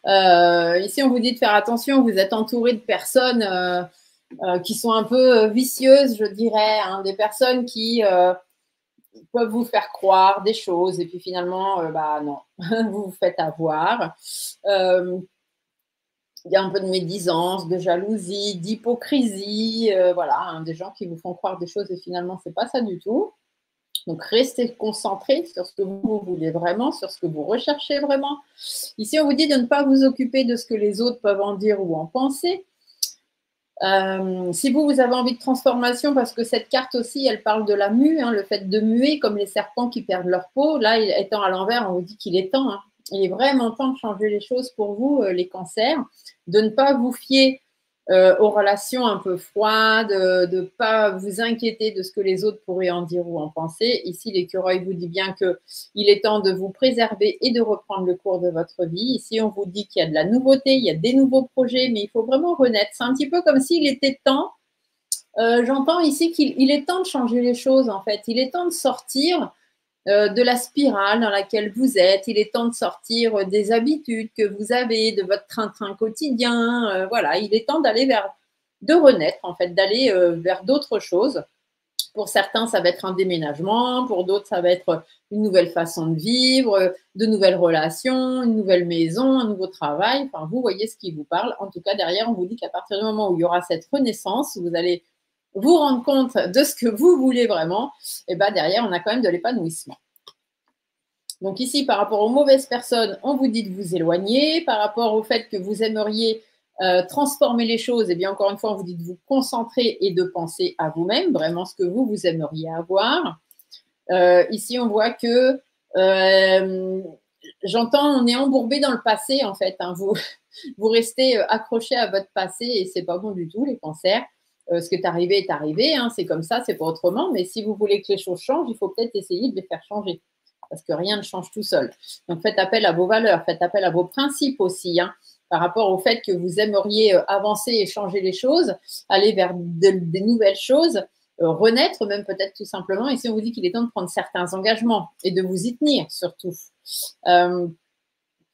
Ici, on vous dit de faire attention, vous êtes entouré de personnes qui sont un peu vicieuses, je dirais, hein, des personnes qui peuvent vous faire croire des choses et puis finalement, bah non, vous vous faites avoir. Il y a un peu de médisance, de jalousie, d'hypocrisie, voilà, hein, des gens qui vous font croire des choses et finalement, c'est pas ça du tout. Donc, restez concentré sur ce que vous voulez vraiment, sur ce que vous recherchez vraiment. Ici, on vous dit de ne pas vous occuper de ce que les autres peuvent en dire ou en penser. Si vous avez envie de transformation, parce que cette carte aussi, elle parle de la mue, hein, le fait de muer comme les serpents qui perdent leur peau. Là, étant à l'envers, on vous dit qu'il est temps. Hein. Il est vraiment temps de changer les choses pour vous, les cancers, de ne pas vous fier aux relations un peu froides, de ne pas vous inquiéter de ce que les autres pourraient en dire ou en penser. Ici, l'écureuil vous dit bien qu'il est temps de vous préserver et de reprendre le cours de votre vie. Ici, on vous dit qu'il y a de la nouveauté, il y a des nouveaux projets, mais il faut vraiment renaître. C'est un petit peu comme s'il était temps. J'entends ici qu'il est temps de changer les choses, en fait. Il est temps de sortir de la spirale dans laquelle vous êtes. Il est temps de sortir des habitudes que vous avez, de votre train-train quotidien. Voilà, il est temps de renaître, en fait, d'aller vers d'autres choses. Pour certains, ça va être un déménagement. Pour d'autres, ça va être une nouvelle façon de vivre, de nouvelles relations, une nouvelle maison, un nouveau travail. Enfin, vous voyez ce qui vous parle. En tout cas, derrière, on vous dit qu'à partir du moment où il y aura cette renaissance, vous allez vous rendre compte de ce que vous voulez vraiment, et bien derrière, on a quand même de l'épanouissement. Donc ici, par rapport aux mauvaises personnes, on vous dit de vous éloigner. Par rapport au fait que vous aimeriez transformer les choses, et bien encore une fois, on vous dit de vous concentrer et de penser à vous-même, vraiment ce que vous aimeriez avoir. Ici, on voit que, j'entends, on est embourbé dans le passé, en fait. Hein, vous restez accroché à votre passé et c'est pas bon du tout, les cancers. Ce qui est arrivé, hein, c'est comme ça, c'est pas autrement. Mais si vous voulez que les choses changent, il faut peut-être essayer de les faire changer. Parce que rien ne change tout seul. Donc, faites appel à vos valeurs, faites appel à vos principes aussi, hein, par rapport au fait que vous aimeriez avancer et changer les choses, aller vers des nouvelles choses, renaître même peut-être tout simplement. Ici, on vous dit qu'il est temps de prendre certains engagements et de vous y tenir surtout.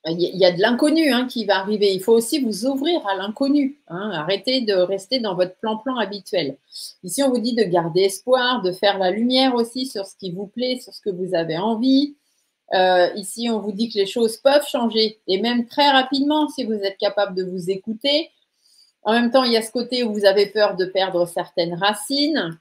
Il y a de l'inconnu hein, qui va arriver. Il faut aussi vous ouvrir à l'inconnu. Hein. Arrêtez de rester dans votre plan habituel. Ici, on vous dit de garder espoir, de faire la lumière aussi sur ce qui vous plaît, sur ce que vous avez envie. Ici, on vous dit que les choses peuvent changer et même très rapidement si vous êtes capable de vous écouter. En même temps, il y a ce côté où vous avez peur de perdre certaines racines.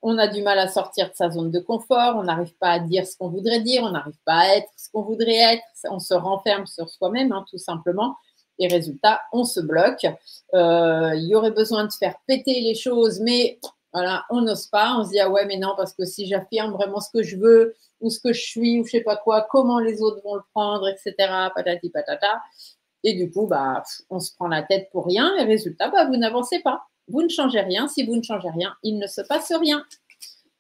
On a du mal à sortir de sa zone de confort, on n'arrive pas à dire ce qu'on voudrait dire, on n'arrive pas à être ce qu'on voudrait être, on se renferme sur soi-même, hein, tout simplement. Et résultat, on se bloque. Il y aurait besoin de faire péter les choses, mais voilà, on n'ose pas. On se dit, ah ouais, mais non, parce que si j'affirme vraiment ce que je veux, ou ce que je suis, ou je sais pas quoi, comment les autres vont le prendre, etc., patati patata. Et du coup, bah, on se prend la tête pour rien, et résultat, bah, vous n'avancez pas. Vous ne changez rien. Si vous ne changez rien, il ne se passe rien.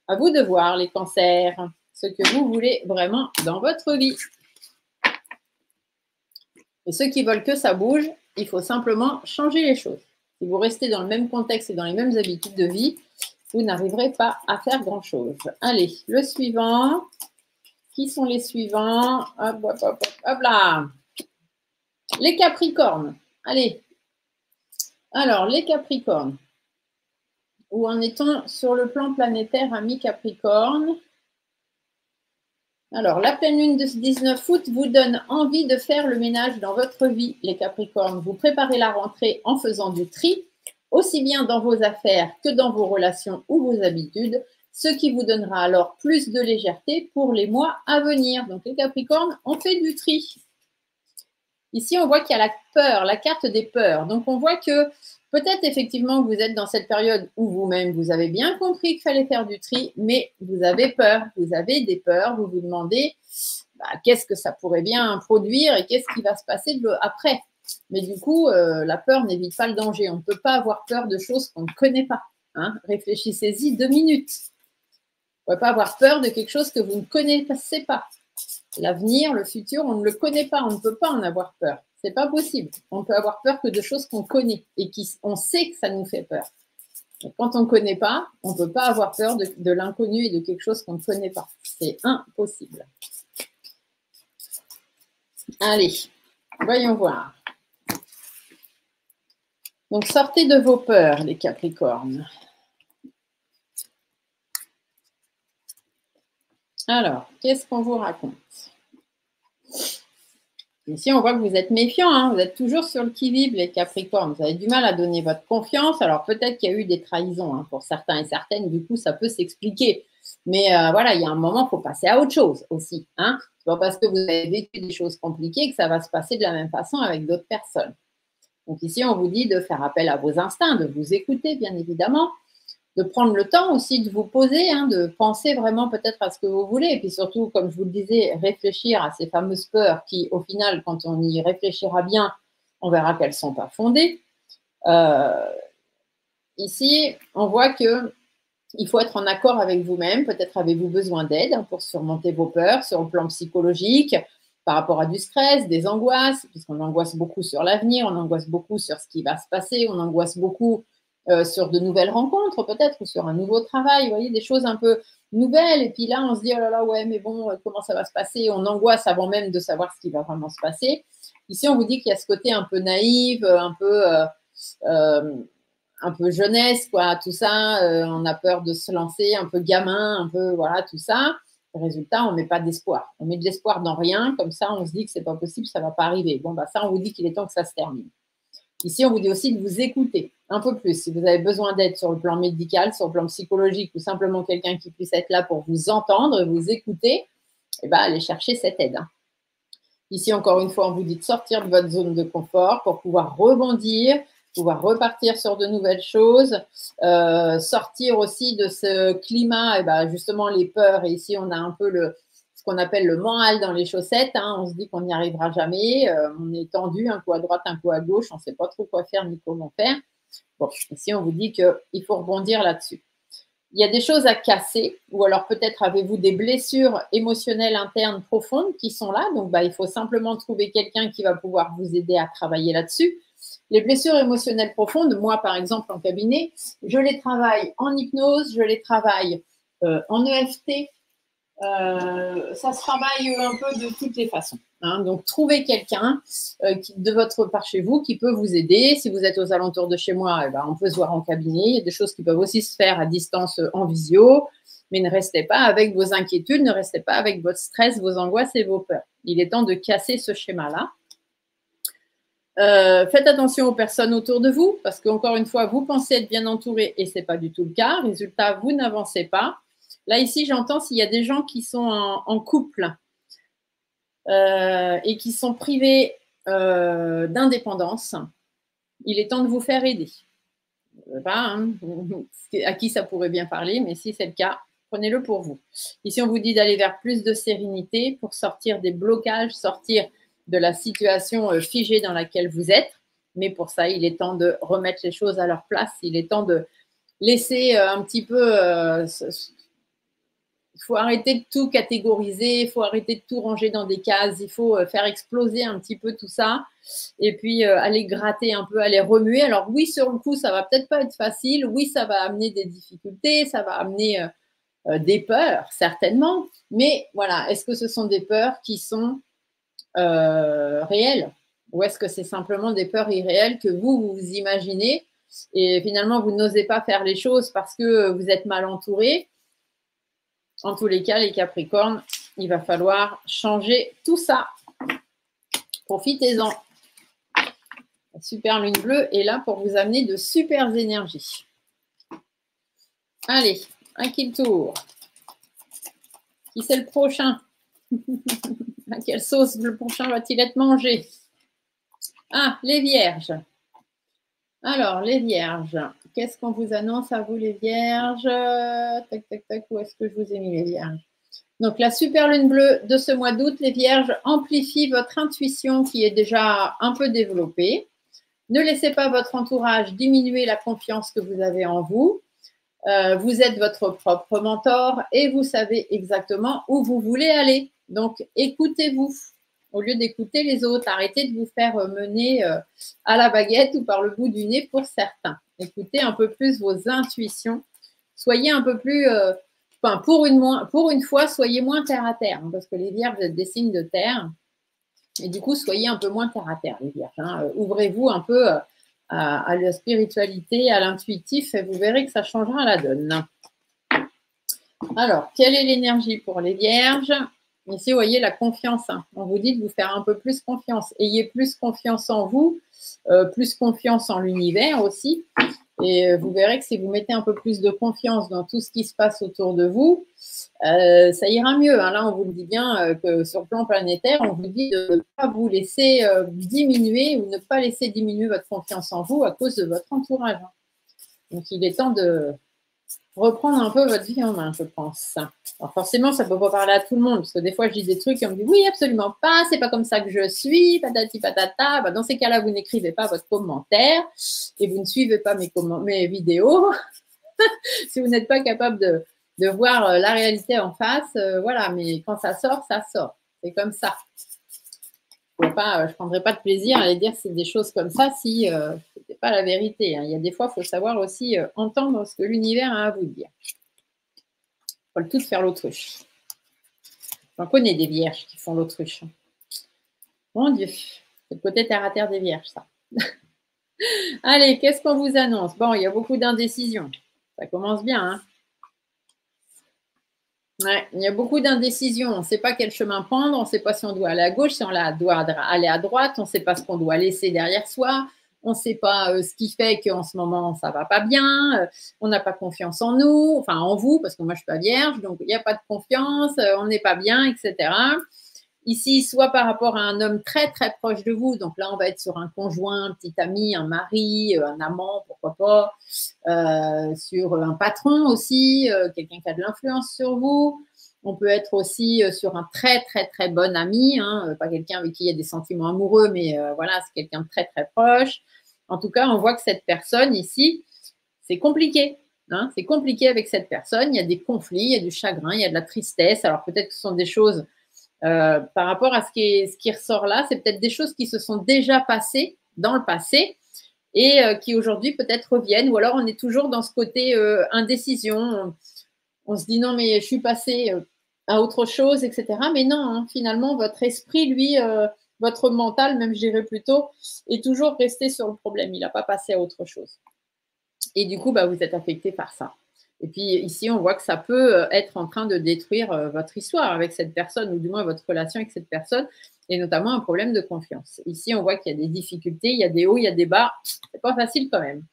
À vous de voir, les cancers, ce que vous voulez vraiment dans votre vie. Et ceux qui veulent que ça bouge, il faut simplement changer les choses. Si vous restez dans le même contexte et dans les mêmes habitudes de vie, vous n'arriverez pas à faire grand-chose. Allez, le suivant. Qui sont les suivants? Hop, hop, hop, hop là. Les Capricornes. Allez. Alors, les Capricornes. Où en est-on sur le plan planétaire, amis Capricorne? Alors, la pleine lune de 19 août vous donne envie de faire le ménage dans votre vie, les Capricornes. Vous préparez la rentrée en faisant du tri, aussi bien dans vos affaires que dans vos relations ou vos habitudes, ce qui vous donnera alors plus de légèreté pour les mois à venir. Donc, les Capricornes, on fait du tri. Ici, on voit qu'il y a la peur, la carte des peurs. Donc, on voit que peut-être effectivement que vous êtes dans cette période où vous-même, vous avez bien compris qu'il fallait faire du tri, mais vous avez peur. Vous avez des peurs, vous vous demandez qu'est-ce que ça pourrait bien produire et qu'est-ce qui va se passer après. Mais du coup, la peur n'évite pas le danger. On ne peut pas avoir peur de choses qu'on ne connaît pas. Hein. Réfléchissez-y 2 minutes. Vous ne pouvez pas avoir peur de quelque chose que vous ne connaissez pas. L'avenir, le futur, on ne le connaît pas, on ne peut pas en avoir peur. C'est pas possible. On peut avoir peur que de choses qu'on connaît et on sait que ça nous fait peur. Et quand on ne connaît pas, on ne peut pas avoir peur de l'inconnu et de quelque chose qu'on ne connaît pas. C'est impossible. Allez, voyons voir. Donc, sortez de vos peurs, les Capricornes. Alors, qu'est-ce qu'on vous raconte? Ici, on voit que vous êtes méfiant, hein, vous êtes toujours sur le qui-vive, les Capricornes. Vous avez du mal à donner votre confiance. Alors, peut-être qu'il y a eu des trahisons hein, pour certains et certaines. Du coup, ça peut s'expliquer. Mais voilà, il y a un moment, il faut passer à autre chose aussi. Hein. C'est pas parce que vous avez vécu des choses compliquées que ça va se passer de la même façon avec d'autres personnes. Donc ici, on vous dit de faire appel à vos instincts, de vous écouter, bien évidemment, de prendre le temps aussi de vous poser, hein, de penser vraiment peut-être à ce que vous voulez. Et puis surtout, comme je vous le disais, réfléchir à ces fameuses peurs qui, au final, quand on y réfléchira bien, on verra qu'elles ne sont pas fondées. Ici, on voit que il faut être en accord avec vous-même. Peut-être avez-vous besoin d'aide hein, pour surmonter vos peurs sur le plan psychologique, par rapport à du stress, des angoisses, puisqu'on angoisse beaucoup sur l'avenir, on angoisse beaucoup sur ce qui va se passer, on angoisse beaucoup sur de nouvelles rencontres peut-être, ou sur un nouveau travail, vous voyez, des choses un peu nouvelles. Et puis là, on se dit, oh là là, ouais, mais bon, comment ça va se passer? On angoisse avant même de savoir ce qui va vraiment se passer. Ici, on vous dit qu'il y a ce côté un peu naïf, un peu jeunesse, quoi, tout ça. On a peur de se lancer, un peu gamin, un peu, voilà, tout ça. Résultat, on ne met pas d'espoir. On met de l'espoir dans rien, comme ça, on se dit que c'est pas possible, ça ne va pas arriver. Bon, bah ça, on vous dit qu'il est temps que ça se termine. Ici, on vous dit aussi de vous écouter un peu plus. Si vous avez besoin d'aide sur le plan médical, sur le plan psychologique, ou simplement quelqu'un qui puisse être là pour vous entendre et vous écouter, eh ben, allez chercher cette aide. Hein. Ici, encore une fois, on vous dit de sortir de votre zone de confort pour pouvoir rebondir, pouvoir repartir sur de nouvelles choses, sortir aussi de ce climat, et ben justement les peurs. Et ici, on a un peu ce qu'on appelle le moral dans les chaussettes. Hein. On se dit qu'on n'y arrivera jamais. On est tendu, un coup à droite, un coup à gauche. On ne sait pas trop quoi faire ni comment faire. Bon, ici, on vous dit qu'il faut rebondir là-dessus. Il y a des choses à casser, ou alors peut-être avez-vous des blessures émotionnelles internes profondes qui sont là. Donc, il faut simplement trouver quelqu'un qui va pouvoir vous aider à travailler là-dessus. Les blessures émotionnelles profondes, moi, par exemple, en cabinet, je les travaille en hypnose, je les travaille en EFT. Ça se travaille un peu de toutes les façons. Hein. Donc, trouvez quelqu'un de votre part chez vous qui peut vous aider. Si vous êtes aux alentours de chez moi, on peut se voir en cabinet. Il y a des choses qui peuvent aussi se faire à distance en visio. Mais ne restez pas avec vos inquiétudes, ne restez pas avec votre stress, vos angoisses et vos peurs. Il est temps de casser ce schéma-là. Faites attention aux personnes autour de vous parce qu'encore une fois, vous pensez être bien entouré et ce n'est pas du tout le cas. Résultat, vous n'avancez pas. Là, ici, j'entends s'il y a des gens qui sont en couple et qui sont privés d'indépendance, il est temps de vous faire aider. Je ne sais pas hein, à qui ça pourrait bien parler, mais si c'est le cas, prenez-le pour vous. Ici, on vous dit d'aller vers plus de sérénité pour sortir des blocages, sortir de la situation figée dans laquelle vous êtes. Mais pour ça, il est temps de remettre les choses à leur place. Il est temps de laisser un petit peu... il faut arrêter de tout catégoriser, il faut arrêter de tout ranger dans des cases, il faut faire exploser un petit peu tout ça et puis aller gratter un peu, aller remuer. Alors oui, sur le coup, ça va peut-être pas être facile, oui, ça va amener des difficultés, ça va amener des peurs, certainement, mais voilà, est-ce que ce sont des peurs qui sont réelles ou est-ce que c'est simplement des peurs irréelles que vous imaginez et finalement, vous n'osez pas faire les choses parce que vous êtes mal entouré? En tous les cas, les Capricornes, il va falloir changer tout ça. Profitez-en. La super lune bleue est là pour vous amener de super énergies. Allez, à qui le tour? Qui c'est le prochain? À quelle sauce le prochain va-t-il être mangé? Ah, les Vierges. Alors, les Vierges. Qu'est-ce qu'on vous annonce à vous, les Vierges? Tac, tac, tac. Où est-ce que je vous ai mis, les Vierges? Donc, la super lune bleue de ce mois d'août, les Vierges, amplifie votre intuition qui est déjà un peu développée. Ne laissez pas votre entourage diminuer la confiance que vous avez en vous. Vous êtes votre propre mentor et vous savez exactement où vous voulez aller. Donc, écoutez-vous au lieu d'écouter les autres. Arrêtez de vous faire mener à la baguette ou par le bout du nez pour certains. Écoutez un peu plus vos intuitions. Soyez un peu plus... pour une fois, soyez moins terre à terre, hein, parce que les Vierges, vous êtes des signes de terre. Et du coup, soyez un peu moins terre à terre, les Vierges. Hein. Ouvrez-vous un peu à la spiritualité, à l'intuitif, et vous verrez que ça changera la donne. Alors, quelle est l'énergie pour les vierges? Ici, vous voyez la confiance. On vous dit de vous faire un peu plus confiance. Ayez plus confiance en vous, plus confiance en l'univers aussi. Et vous verrez que si vous mettez un peu plus de confiance dans tout ce qui se passe autour de vous, ça ira mieux. Là, on vous le dit bien que sur le plan planétaire, on vous dit de ne pas vous laisser diminuer ou ne pas laisser diminuer votre confiance en vous à cause de votre entourage. Donc, il est temps de reprendre un peu votre vie en main, je pense. Alors forcément, ça ne peut pas parler à tout le monde, parce que des fois, je dis des trucs et on me dit « Oui, absolument pas, c'est pas comme ça que je suis, patati patata. » Dans ces cas-là, vous n'écrivez pas votre commentaire et vous ne suivez pas mes vidéos. Si vous n'êtes pas capable de voir la réalité en face, voilà, mais quand ça sort, ça sort. C'est comme ça. Je ne prendrai pas de plaisir à aller dire c'est des choses comme ça si ce n'était pas la vérité. Il y a des fois, il faut savoir aussi entendre ce que l'univers a à vous dire. Il faut le tout faire l'autruche. J'en connais des vierges qui font l'autruche. Mon Dieu, c'est le côté terre à terre des vierges, ça. Allez, qu'est-ce qu'on vous annonce? Bon, il y a beaucoup d'indécisions. Ça commence bien, hein? Ouais, il y a beaucoup d'indécisions. On ne sait pas quel chemin prendre. On ne sait pas si on doit aller à gauche, si on doit aller à droite. On ne sait pas ce qu'on doit laisser derrière soi. On ne sait pas ce qui fait qu'en ce moment, ça ne va pas bien. On n'a pas confiance en nous, enfin en vous, parce que moi, je ne suis pas vierge. Donc, il n'y a pas de confiance. On n'est pas bien, etc. Ici, soit par rapport à un homme très, très proche de vous. Donc là, on va être sur un conjoint, un petit ami, un mari, un amant, pourquoi pas. Sur un patron aussi, quelqu'un qui a de l'influence sur vous. On peut être aussi sur un très, très, très bon ami. Pas quelqu'un avec qui il y a des sentiments amoureux, mais voilà, c'est quelqu'un de très, très proche. En tout cas, on voit que cette personne ici, c'est compliqué. C'est compliqué avec cette personne. Il y a des conflits, il y a du chagrin, il y a de la tristesse. Alors peut-être que ce sont des choses par rapport à ce qui ressort là, c'est peut-être des choses qui se sont déjà passées dans le passé et qui aujourd'hui peut-être reviennent. Ou alors on est toujours dans ce côté indécision. On se dit non mais je suis passée à autre chose, etc. Mais non, finalement votre esprit, lui, votre mental, même je dirais plutôt, est toujours resté sur le problème. Il n'a pas passé à autre chose. Et du coup, vous êtes affecté par ça. Et puis ici, on voit que ça peut être en train de détruire votre histoire avec cette personne, ou du moins votre relation avec cette personne, et notamment un problème de confiance. Ici, on voit qu'il y a des difficultés, il y a des hauts, il y a des bas. C'est pas facile quand même.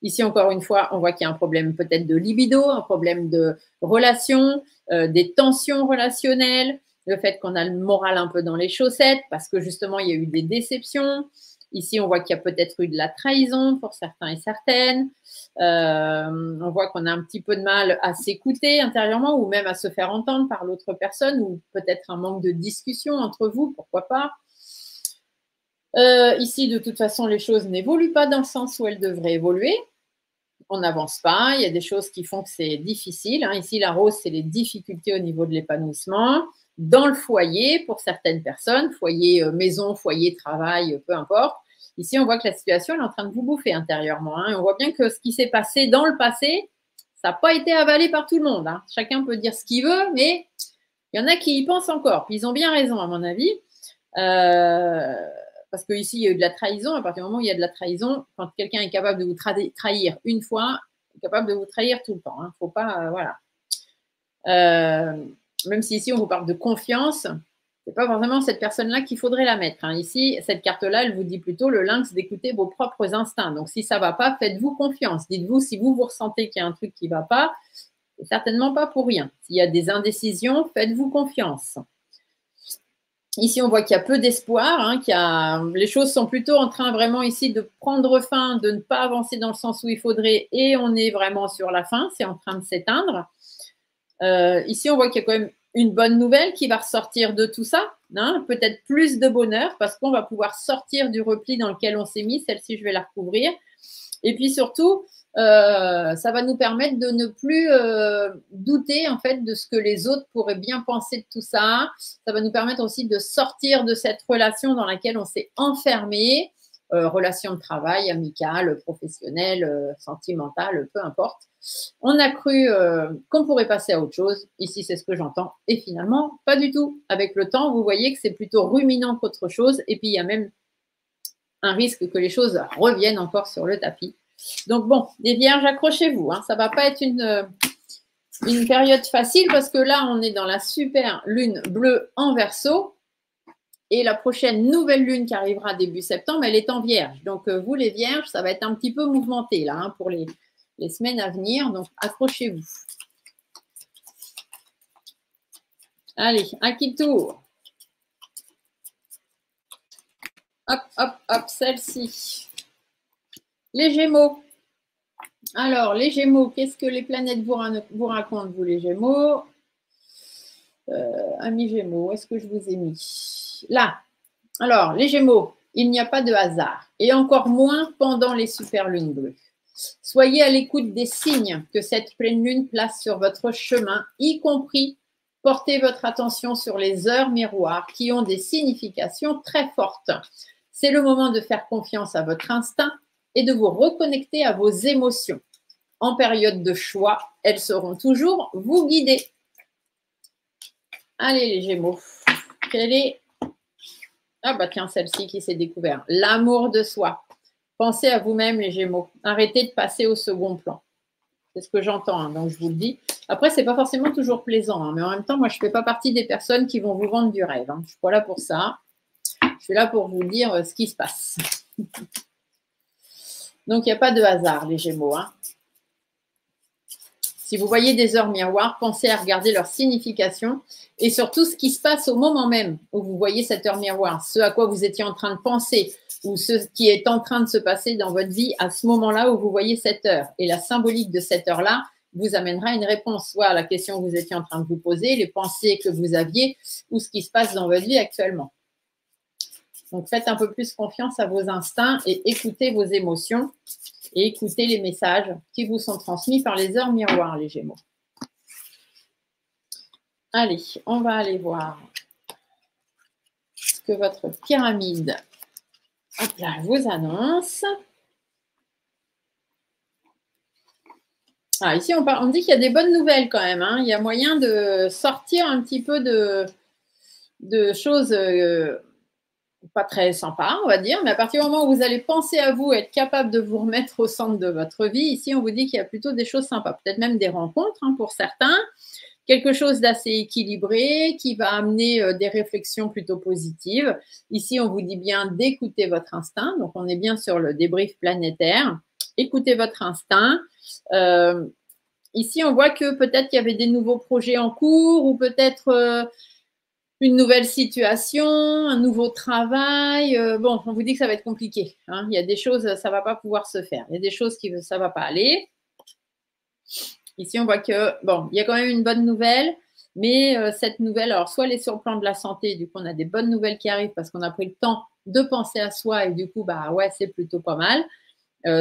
Ici, encore une fois, on voit qu'il y a un problème peut-être de libido, un problème de relation, des tensions relationnelles, le fait qu'on a le moral un peu dans les chaussettes parce que justement, il y a eu des déceptions. Ici, on voit qu'il y a peut-être eu de la trahison pour certains et certaines. On voit qu'on a un petit peu de mal à s'écouter intérieurement ou même à se faire entendre par l'autre personne ou peut-être un manque de discussion entre vous, pourquoi pas. Ici, de toute façon, les choses n'évoluent pas dans le sens où elles devraient évoluer. On n'avance pas. Il y a des choses qui font que c'est difficile. Ici, la rose, c'est les difficultés au niveau de l'épanouissement. Dans le foyer, pour certaines personnes, foyer maison, foyer travail, peu importe. Ici, on voit que la situation est en train de vous bouffer intérieurement. On voit bien que ce qui s'est passé dans le passé, ça n'a pas été avalé par tout le monde. Chacun peut dire ce qu'il veut, mais il y en a qui y pensent encore. Puis ils ont bien raison, à mon avis. Parce qu'ici, il y a eu de la trahison. À partir du moment où il y a de la trahison, quand quelqu'un est capable de vous trahir une fois, il est capable de vous trahir tout le temps. Il ne faut pas, voilà. Même si ici, on vous parle de confiance, ce n'est pas forcément cette personne-là qu'il faudrait la mettre. Ici, cette carte-là, elle vous dit plutôt le lynx d'écouter vos propres instincts. Donc, si ça ne va pas, faites-vous confiance. Dites-vous, si vous ressentez qu'il y a un truc qui ne va pas, c'est certainement pas pour rien. S'il y a des indécisions, faites-vous confiance. Ici, on voit qu'il y a peu d'espoir, les choses sont plutôt en train vraiment ici de prendre fin, de ne pas avancer dans le sens où il faudrait, et on est vraiment sur la fin, c'est en train de s'éteindre. Ici, on voit qu'il y a quand même une bonne nouvelle qui va ressortir de tout ça, peut-être plus de bonheur, parce qu'on va pouvoir sortir du repli dans lequel on s'est mis, celle-ci, je vais la recouvrir. Et puis surtout, ça va nous permettre de ne plus douter en fait de ce que les autres pourraient bien penser de tout ça. Ça va nous permettre aussi de sortir de cette relation dans laquelle on s'est enfermé, relation de travail, amicale, professionnelle, sentimentale, peu importe. On a cru qu'on pourrait passer à autre chose. Ici, c'est ce que j'entends. Et finalement, pas du tout. Avec le temps, vous voyez que c'est plutôt ruminant qu'autre chose. Et puis, il y a même un risque que les choses reviennent encore sur le tapis. Donc bon, les vierges, accrochez-vous. Hein, ça ne va pas être une période facile parce que là, on est dans la super lune bleue en Verseau. Et la prochaine nouvelle lune qui arrivera début septembre, elle est en Vierge. Donc, vous, les Vierges, ça va être un petit peu mouvementé là hein, pour les semaines à venir. Donc, accrochez-vous. Allez, à qui tour? Hop, hop, hop, celle-ci. Les Gémeaux. Alors, les Gémeaux, qu'est-ce que les planètes vous racontent, vous, les Gémeaux? Amis Gémeaux, où est-ce que je vous ai mis? Là. Alors, les Gémeaux, il n'y a pas de hasard, et encore moins pendant les super lunes bleues. Soyez à l'écoute des signes que cette pleine lune place sur votre chemin, y compris portez votre attention sur les heures miroirs qui ont des significations très fortes. C'est le moment de faire confiance à votre instinct et de vous reconnecter à vos émotions. En période de choix, elles seront toujours vous guider. Allez les Gémeaux, quelle est... Ah bah tiens, celle-ci qui s'est découverte. L'amour de soi. Pensez à vous-même les Gémeaux. Arrêtez de passer au second plan. C'est ce que j'entends, hein, donc je vous le dis. Après, ce n'est pas forcément toujours plaisant, hein, mais en même temps, moi, je ne fais pas partie des personnes qui vont vous vendre du rêve. Hein. Je ne suis pas là pour ça. Je suis là pour vous dire ce qui se passe. Donc, il n'y a pas de hasard, les Gémeaux. Hein. Si vous voyez des heures miroirs, pensez à regarder leur signification et surtout ce qui se passe au moment même où vous voyez cette heure miroir, ce à quoi vous étiez en train de penser ou ce qui est en train de se passer dans votre vie à ce moment-là où vous voyez cette heure. Et la symbolique de cette heure-là vous amènera une réponse, soit à la question que vous étiez en train de vous poser, les pensées que vous aviez ou ce qui se passe dans votre vie actuellement. Donc, faites un peu plus confiance à vos instincts et écoutez vos émotions et écoutez les messages qui vous sont transmis par les heures miroirs, les Gémeaux. Allez, on va aller voir ce que votre pyramide vous annonce. Ah, ici, on dit qu'il y a des bonnes nouvelles quand même. Hein. Il y a moyen de sortir un petit peu de choses pas très sympas, on va dire. Mais à partir du moment où vous allez penser à vous, être capable de vous remettre au centre de votre vie, ici, on vous dit qu'il y a plutôt des choses sympas. Peut-être même des rencontres hein, pour certains. Quelque chose d'assez équilibré qui va amener des réflexions plutôt positives. Ici, on vous dit bien d'écouter votre instinct. Donc, on est bien sur le débrief planétaire. Écoutez votre instinct. Ici, on voit que peut-être qu'il y avait des nouveaux projets en cours ou peut-être une nouvelle situation, un nouveau travail. Bon, on vous dit que ça va être compliqué. Hein. Il y a des choses, ça ne va pas pouvoir se faire. Il y a des choses qui ça ne va pas aller. Ici, on voit que, bon, il y a quand même une bonne nouvelle, mais cette nouvelle, alors soit elle est sur le plan de la santé, du coup, on a des bonnes nouvelles qui arrivent parce qu'on a pris le temps de penser à soi et du coup, bah ouais, c'est plutôt pas mal.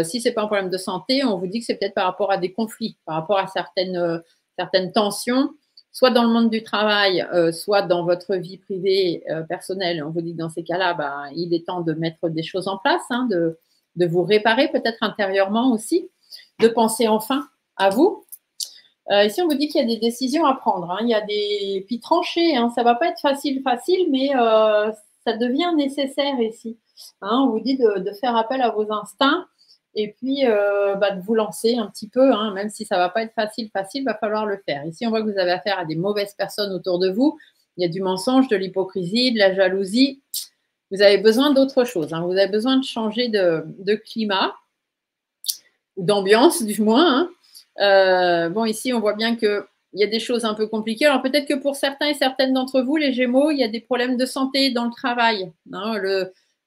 Si ce n'est pas un problème de santé, on vous dit que c'est peut-être par rapport à des conflits, par rapport à certaines tensions, soit dans le monde du travail, soit dans votre vie privée, personnelle. On vous dit que dans ces cas-là, bah, il est temps de mettre des choses en place, hein, de vous réparer peut-être intérieurement aussi, de penser enfin à vous. Ici, on vous dit qu'il y a des décisions à prendre. Hein. Il y a des... Puis trancher, hein. Ça ne va pas être facile, mais ça devient nécessaire ici. Hein. On vous dit de faire appel à vos instincts et puis de vous lancer un petit peu. Hein. Même si ça ne va pas être facile, il va falloir le faire. Ici, on voit que vous avez affaire à des mauvaises personnes autour de vous. Il y a du mensonge, de l'hypocrisie, de la jalousie. Vous avez besoin d'autre chose. Hein. Vous avez besoin de changer de climat ou d'ambiance, du moins. Hein. Bon, ici, on voit bien qu'il y a des choses un peu compliquées. Alors, peut-être que pour certains et certaines d'entre vous, les Gémeaux, il y a des problèmes de santé dans le travail. Hein,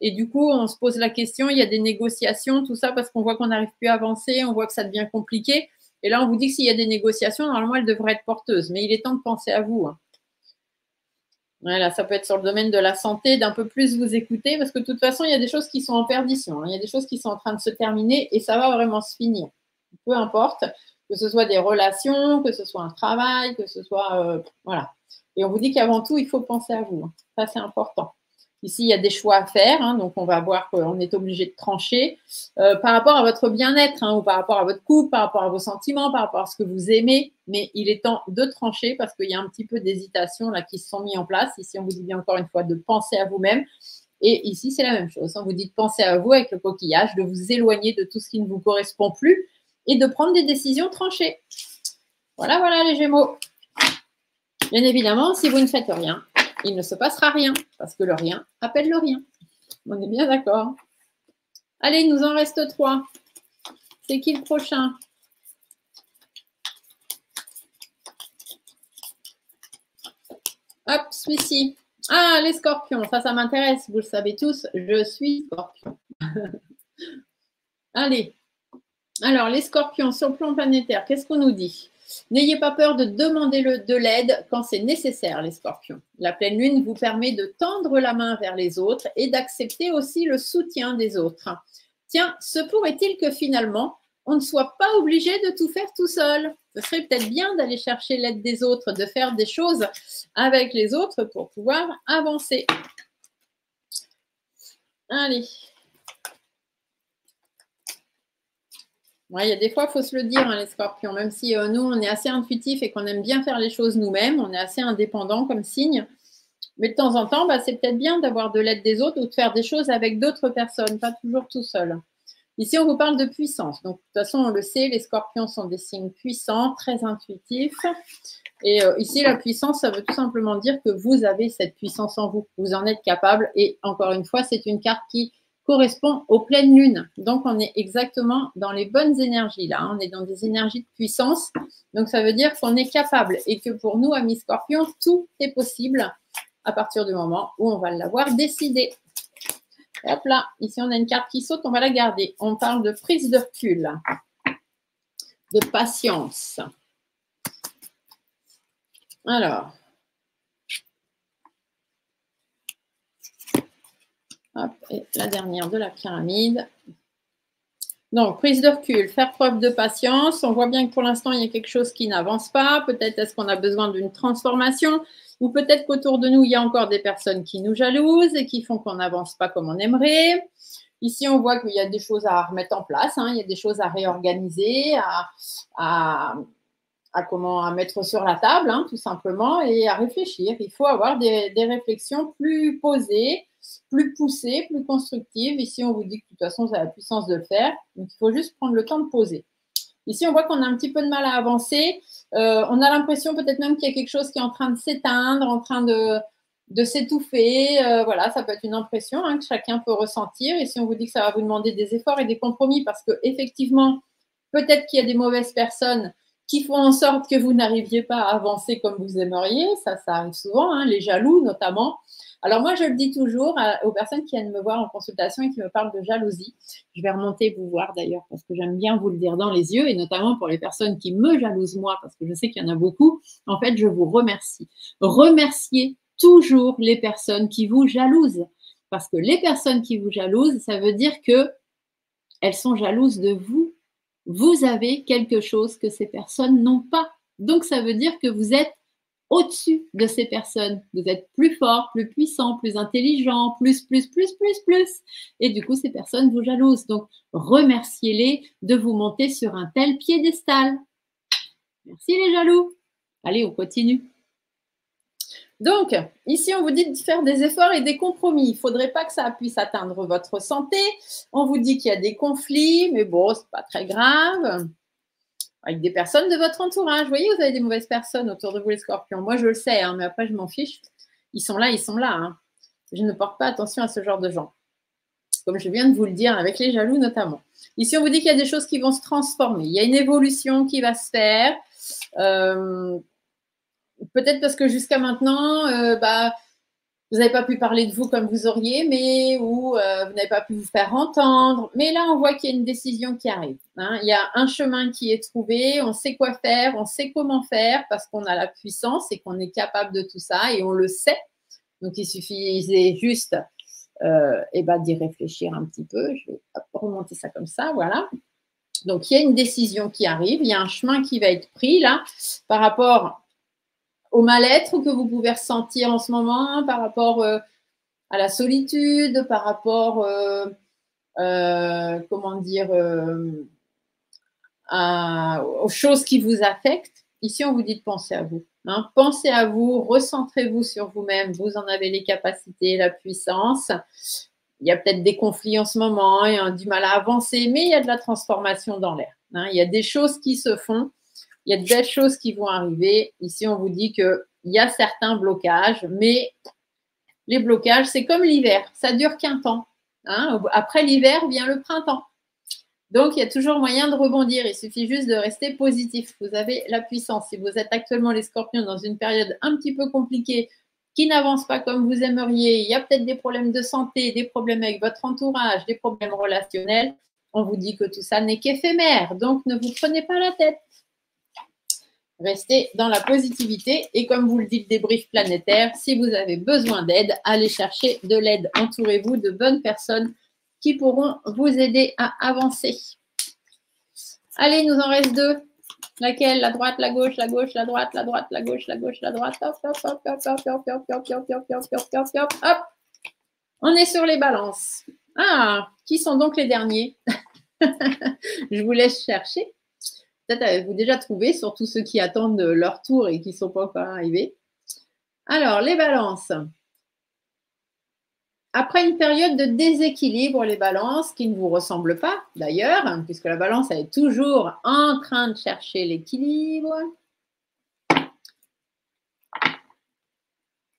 et du coup, on se pose la question, il y a des négociations, tout ça, parce qu'on voit qu'on n'arrive plus à avancer, on voit que ça devient compliqué. Et là, on vous dit que s'il y a des négociations, normalement, elles devraient être porteuses. Mais il est temps de penser à vous. Hein. Voilà, ça peut être sur le domaine de la santé, d'un peu plus vous écouter, parce que de toute façon, il y a des choses qui sont en perdition. Hein. Il y a des choses qui sont en train de se terminer et ça va vraiment se finir. Peu importe. Que ce soit des relations, que ce soit un travail, que ce soit... voilà. Et on vous dit qu'avant tout, il faut penser à vous. Hein. Ça, c'est important. Ici, il y a des choix à faire. Hein, donc, on va voir qu'on est obligé de trancher par rapport à votre bien-être hein, ou par rapport à votre couple, par rapport à vos sentiments, par rapport à ce que vous aimez. Mais il est temps de trancher parce qu'il y a un petit peu d'hésitation là qui se sont mis en place. Ici, on vous dit bien encore une fois de penser à vous-même Et ici, c'est la même chose. On vous dit de penser à vous avec le coquillage, de vous éloigner de tout ce qui ne vous correspond plus et de prendre des décisions tranchées. Voilà, voilà les Gémeaux. Bien évidemment, si vous ne faites rien, il ne se passera rien, parce que le rien appelle le rien. On est bien d'accord. Allez, il nous en reste 3. C'est qui le prochain? Hop, celui-ci. Ah, les scorpions, ça m'intéresse, vous le savez tous, je suis scorpion. Allez, alors les scorpions sur le plan planétaire, qu'est-ce qu'on nous dit? N'ayez pas peur de demander de l'aide quand c'est nécessaire, les scorpions. La pleine lune vous permet de tendre la main vers les autres et d'accepter aussi le soutien des autres. Tiens, se pourrait-il que finalement, on ne soit pas obligé de tout faire tout seul? Ce serait peut-être bien d'aller chercher l'aide des autres, de faire des choses avec les autres pour pouvoir avancer. Allez. Ouais, il y a des fois, il faut se le dire, hein, les scorpions, même si nous, on est assez intuitifs et qu'on aime bien faire les choses nous-mêmes, on est assez indépendants comme signe. Mais de temps en temps, c'est peut-être bien d'avoir de l'aide des autres ou de faire des choses avec d'autres personnes, pas toujours tout seul. Ici, on vous parle de puissance. Donc, de toute façon, on le sait, les scorpions sont des signes puissants, très intuitifs. Et ici, la puissance, ça veut tout simplement dire que vous avez cette puissance en vous. Vous en êtes capable. Et encore une fois, c'est une carte qui correspond aux pleines lunes. Donc, on est exactement dans les bonnes énergies là. On est dans des énergies de puissance. Donc, ça veut dire qu'on est capable et que pour nous, amis scorpions, tout est possible à partir du moment où on va l'avoir décidé. Hop là, ici, on a une carte qui saute, on va la garder. On parle de prise de recul, de patience. Alors, hop, et la dernière de la pyramide. Donc, prise de recul, faire preuve de patience. On voit bien que pour l'instant, il y a quelque chose qui n'avance pas. Peut-être est-ce qu'on a besoin d'une transformation ou peut-être qu'autour de nous, il y a encore des personnes qui nous jalousent et qui font qu'on n'avance pas comme on aimerait. Ici, on voit qu'il y a des choses à remettre en place, hein. Il y a des choses à réorganiser, à mettre sur la table, hein, tout simplement, et à réfléchir. Il faut avoir des réflexions plus posées, plus poussées, plus constructives. Ici, on vous dit que de toute façon, ça a la puissance de le faire. Donc, il faut juste prendre le temps de poser. Ici, on voit qu'on a un petit peu de mal à avancer. On a l'impression peut-être même qu'il y a quelque chose qui est en train de s'éteindre, en train de s'étouffer. Voilà, ça peut être une impression, hein, que chacun peut ressentir. Et si on vous dit que ça va vous demander des efforts et des compromis, parce qu'effectivement, peut-être qu'il y a des mauvaises personnes qui font en sorte que vous n'arriviez pas à avancer comme vous aimeriez. Ça arrive souvent, hein, les jaloux notamment. Alors moi, je le dis toujours aux personnes qui viennent me voir en consultation et qui me parlent de jalousie. Je vais remonter vous voir d'ailleurs parce que j'aime bien vous le dire dans les yeux et notamment pour les personnes qui me jalousent moi parce que je sais qu'il y en a beaucoup. En fait, je vous remercie. Remerciez toujours les personnes qui vous jalousent parce que les personnes qui vous jalousent, ça veut dire que elles sont jalouses de vous. Vous avez quelque chose que ces personnes n'ont pas. Donc, ça veut dire que vous êtes au-dessus de ces personnes. Vous êtes plus fort, plus puissant, plus intelligent, plus. Et du coup, ces personnes vous jalousent. Donc, remerciez-les de vous monter sur un tel piédestal. Merci les jaloux. Allez, on continue. Donc, ici, on vous dit de faire des efforts et des compromis. Il ne faudrait pas que ça puisse atteindre votre santé. On vous dit qu'il y a des conflits, mais bon, ce n'est pas très grave. Avec des personnes de votre entourage. Vous voyez, vous avez des mauvaises personnes autour de vous, les scorpions. Moi, je le sais, hein, mais après, je m'en fiche. Ils sont là. Hein. Je ne porte pas attention à ce genre de gens. Comme je viens de vous le dire, avec les jaloux notamment. Ici, on vous dit qu'il y a des choses qui vont se transformer. Il y a une évolution qui va se faire. Peut-être parce que jusqu'à maintenant, vous n'avez pas pu parler de vous comme vous auriez aimé ou vous n'avez pas pu vous faire entendre. Mais là, on voit qu'il y a une décision qui arrive. Hein. Il y a un chemin qui est trouvé, on sait quoi faire, on sait comment faire parce qu'on a la puissance et qu'on est capable de tout ça et on le sait. Donc, il suffisait juste d'y réfléchir un petit peu. Je vais remonter ça comme ça, voilà. Donc, il y a une décision qui arrive, il y a un chemin qui va être pris là par rapport au mal-être que vous pouvez ressentir en ce moment, par rapport à la solitude, par rapport, aux choses qui vous affectent. Ici, on vous dit de penser à vous. Hein. Pensez à vous, recentrez-vous sur vous-même, vous en avez les capacités, la puissance. Il y a peut-être des conflits en ce moment, il y a du mal à avancer, mais il y a de la transformation dans l'air. Hein. Il y a des choses qui se font, il y a de belles choses qui vont arriver. Ici, on vous dit qu'il y a certains blocages, mais les blocages, c'est comme l'hiver, ça dure qu'un temps. Hein. Après l'hiver vient le printemps. Donc, il y a toujours moyen de rebondir. Il suffit juste de rester positif. Vous avez la puissance. Si vous êtes actuellement les scorpions dans une période un petit peu compliquée, qui n'avance pas comme vous aimeriez, il y a peut-être des problèmes de santé, des problèmes avec votre entourage, des problèmes relationnels, on vous dit que tout ça n'est qu'éphémère. Donc, ne vous prenez pas la tête. Restez dans la positivité et comme vous le dit le débrief planétaire, si vous avez besoin d'aide, allez chercher de l'aide. Entourez-vous de bonnes personnes qui pourront vous aider à avancer. Allez, il nous en reste deux. Laquelle? La droite, la gauche, la gauche, la droite, la droite, la gauche, la gauche, la droite. Hop, hop, hop, hop, hop, hop, hop, hop, hop, hop, hop, hop, hop, hop, hop. On est sur les balances. Ah, qui sont donc les derniers? Je vous laisse chercher. Peut-être avez-vous déjà trouvé, surtout ceux qui attendent leur tour et qui ne sont pas encore arrivés. Alors, les balances. Après une période de déséquilibre, les balances, qui ne vous ressemblent pas d'ailleurs, hein, puisque la balance elle est toujours en train de chercher l'équilibre.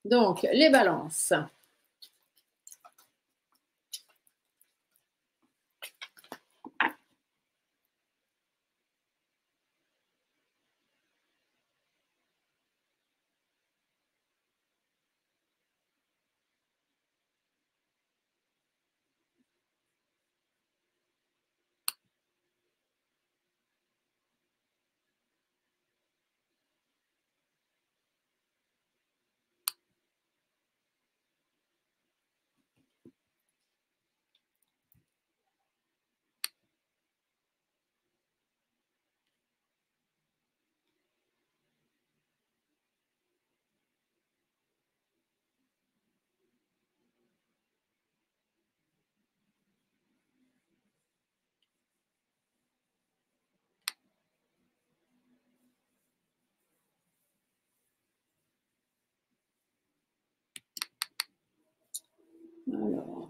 Donc, les balances. Alors.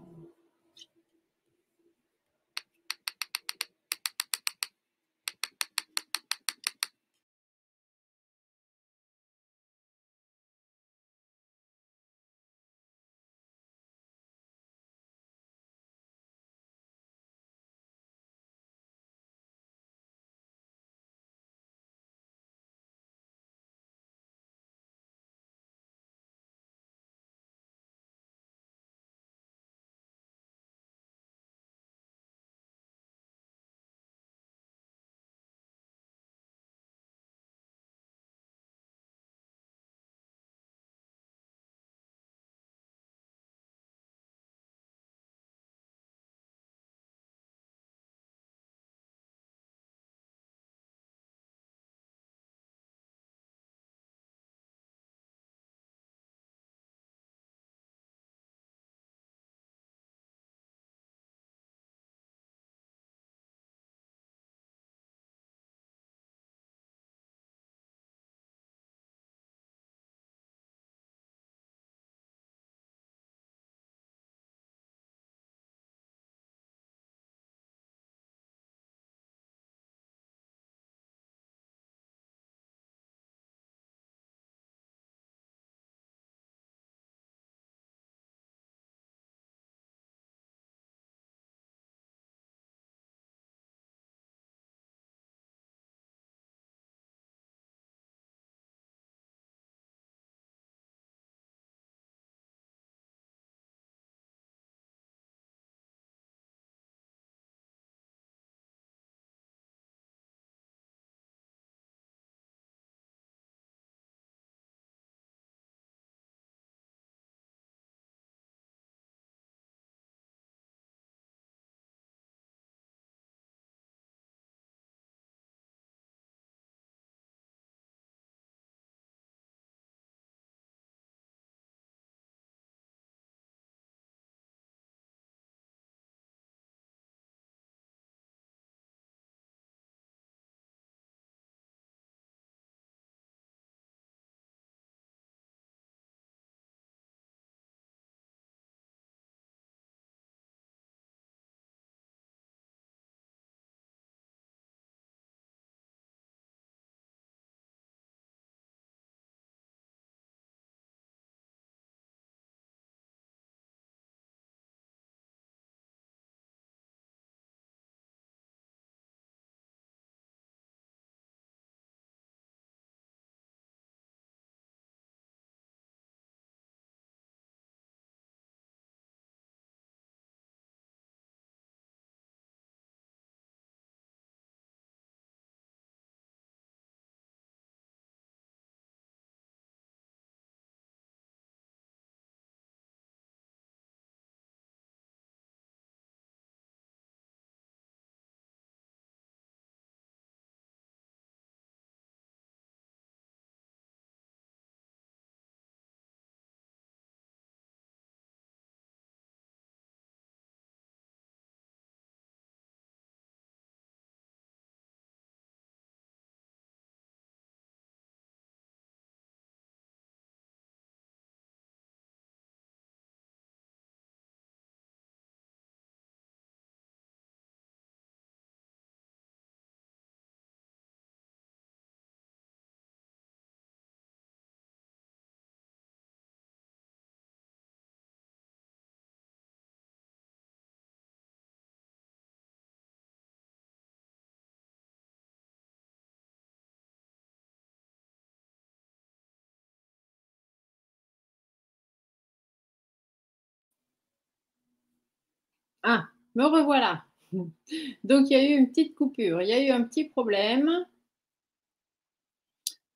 Ah, me revoilà. Donc, il y a eu une petite coupure, il y a eu un petit problème.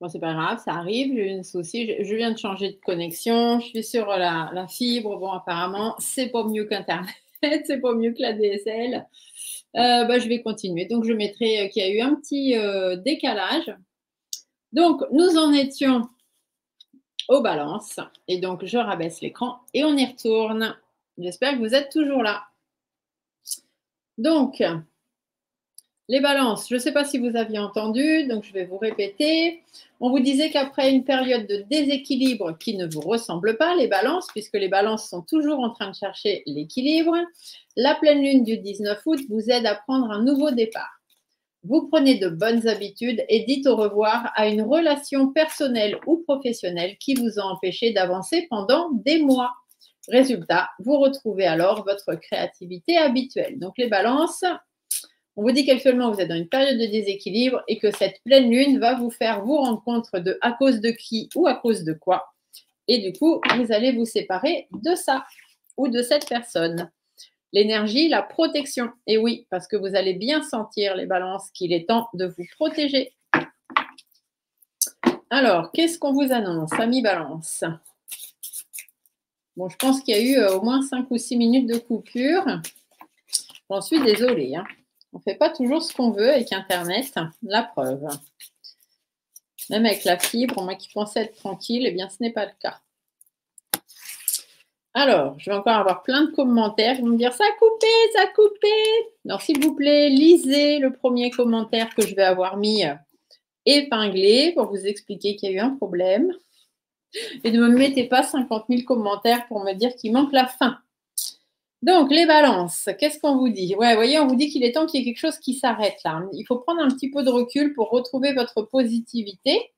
Bon, c'est pas grave, ça arrive, j'ai eu un souci. Je viens de changer de connexion, je suis sur la fibre. Bon, apparemment, c'est pas mieux qu'Internet, c'est pas mieux que la DSL. Bah, je vais continuer. Donc, je mettrai qu'il y a eu un petit décalage. Donc, nous en étions aux balances. Et donc, je rabaisse l'écran et on y retourne. J'espère que vous êtes toujours là. Donc, les balances, je ne sais pas si vous aviez entendu, donc je vais vous répéter. On vous disait qu'après une période de déséquilibre qui ne vous ressemble pas, les balances, puisque les balances sont toujours en train de chercher l'équilibre, la pleine lune du 19 août vous aide à prendre un nouveau départ. Vous prenez de bonnes habitudes et dites au revoir à une relation personnelle ou professionnelle qui vous a empêché d'avancer pendant des mois. Résultat, vous retrouvez alors votre créativité habituelle. Donc les balances, on vous dit qu'actuellement vous êtes dans une période de déséquilibre et que cette pleine lune va vous faire vous rendre compte de à cause de qui ou à cause de quoi. Et du coup, vous allez vous séparer de ça ou de cette personne. L'énergie, la protection. Et oui, parce que vous allez bien sentir, les balances, qu'il est temps de vous protéger. Alors, qu'est-ce qu'on vous annonce, amis balance? Bon, je pense qu'il y a eu au moins 5 ou 6 minutes de coupure. J'en suis désolée. Hein. On ne fait pas toujours ce qu'on veut avec Internet. La preuve. Même avec la fibre, moi qui pensais être tranquille, eh bien, ce n'est pas le cas. Alors, je vais encore avoir plein de commentaires. Ils vont me dire, ça a coupé, ça a coupé. Alors, s'il vous plaît, lisez le premier commentaire que je vais avoir mis épinglé pour vous expliquer qu'il y a eu un problème. Et ne me mettez pas 50 000 commentaires pour me dire qu'il manque la fin. Donc, les balances, qu'est-ce qu'on vous dit? Ouais, vous voyez, on vous dit qu'il est temps qu'il y ait quelque chose qui s'arrête là. Il faut prendre un petit peu de recul pour retrouver votre positivité.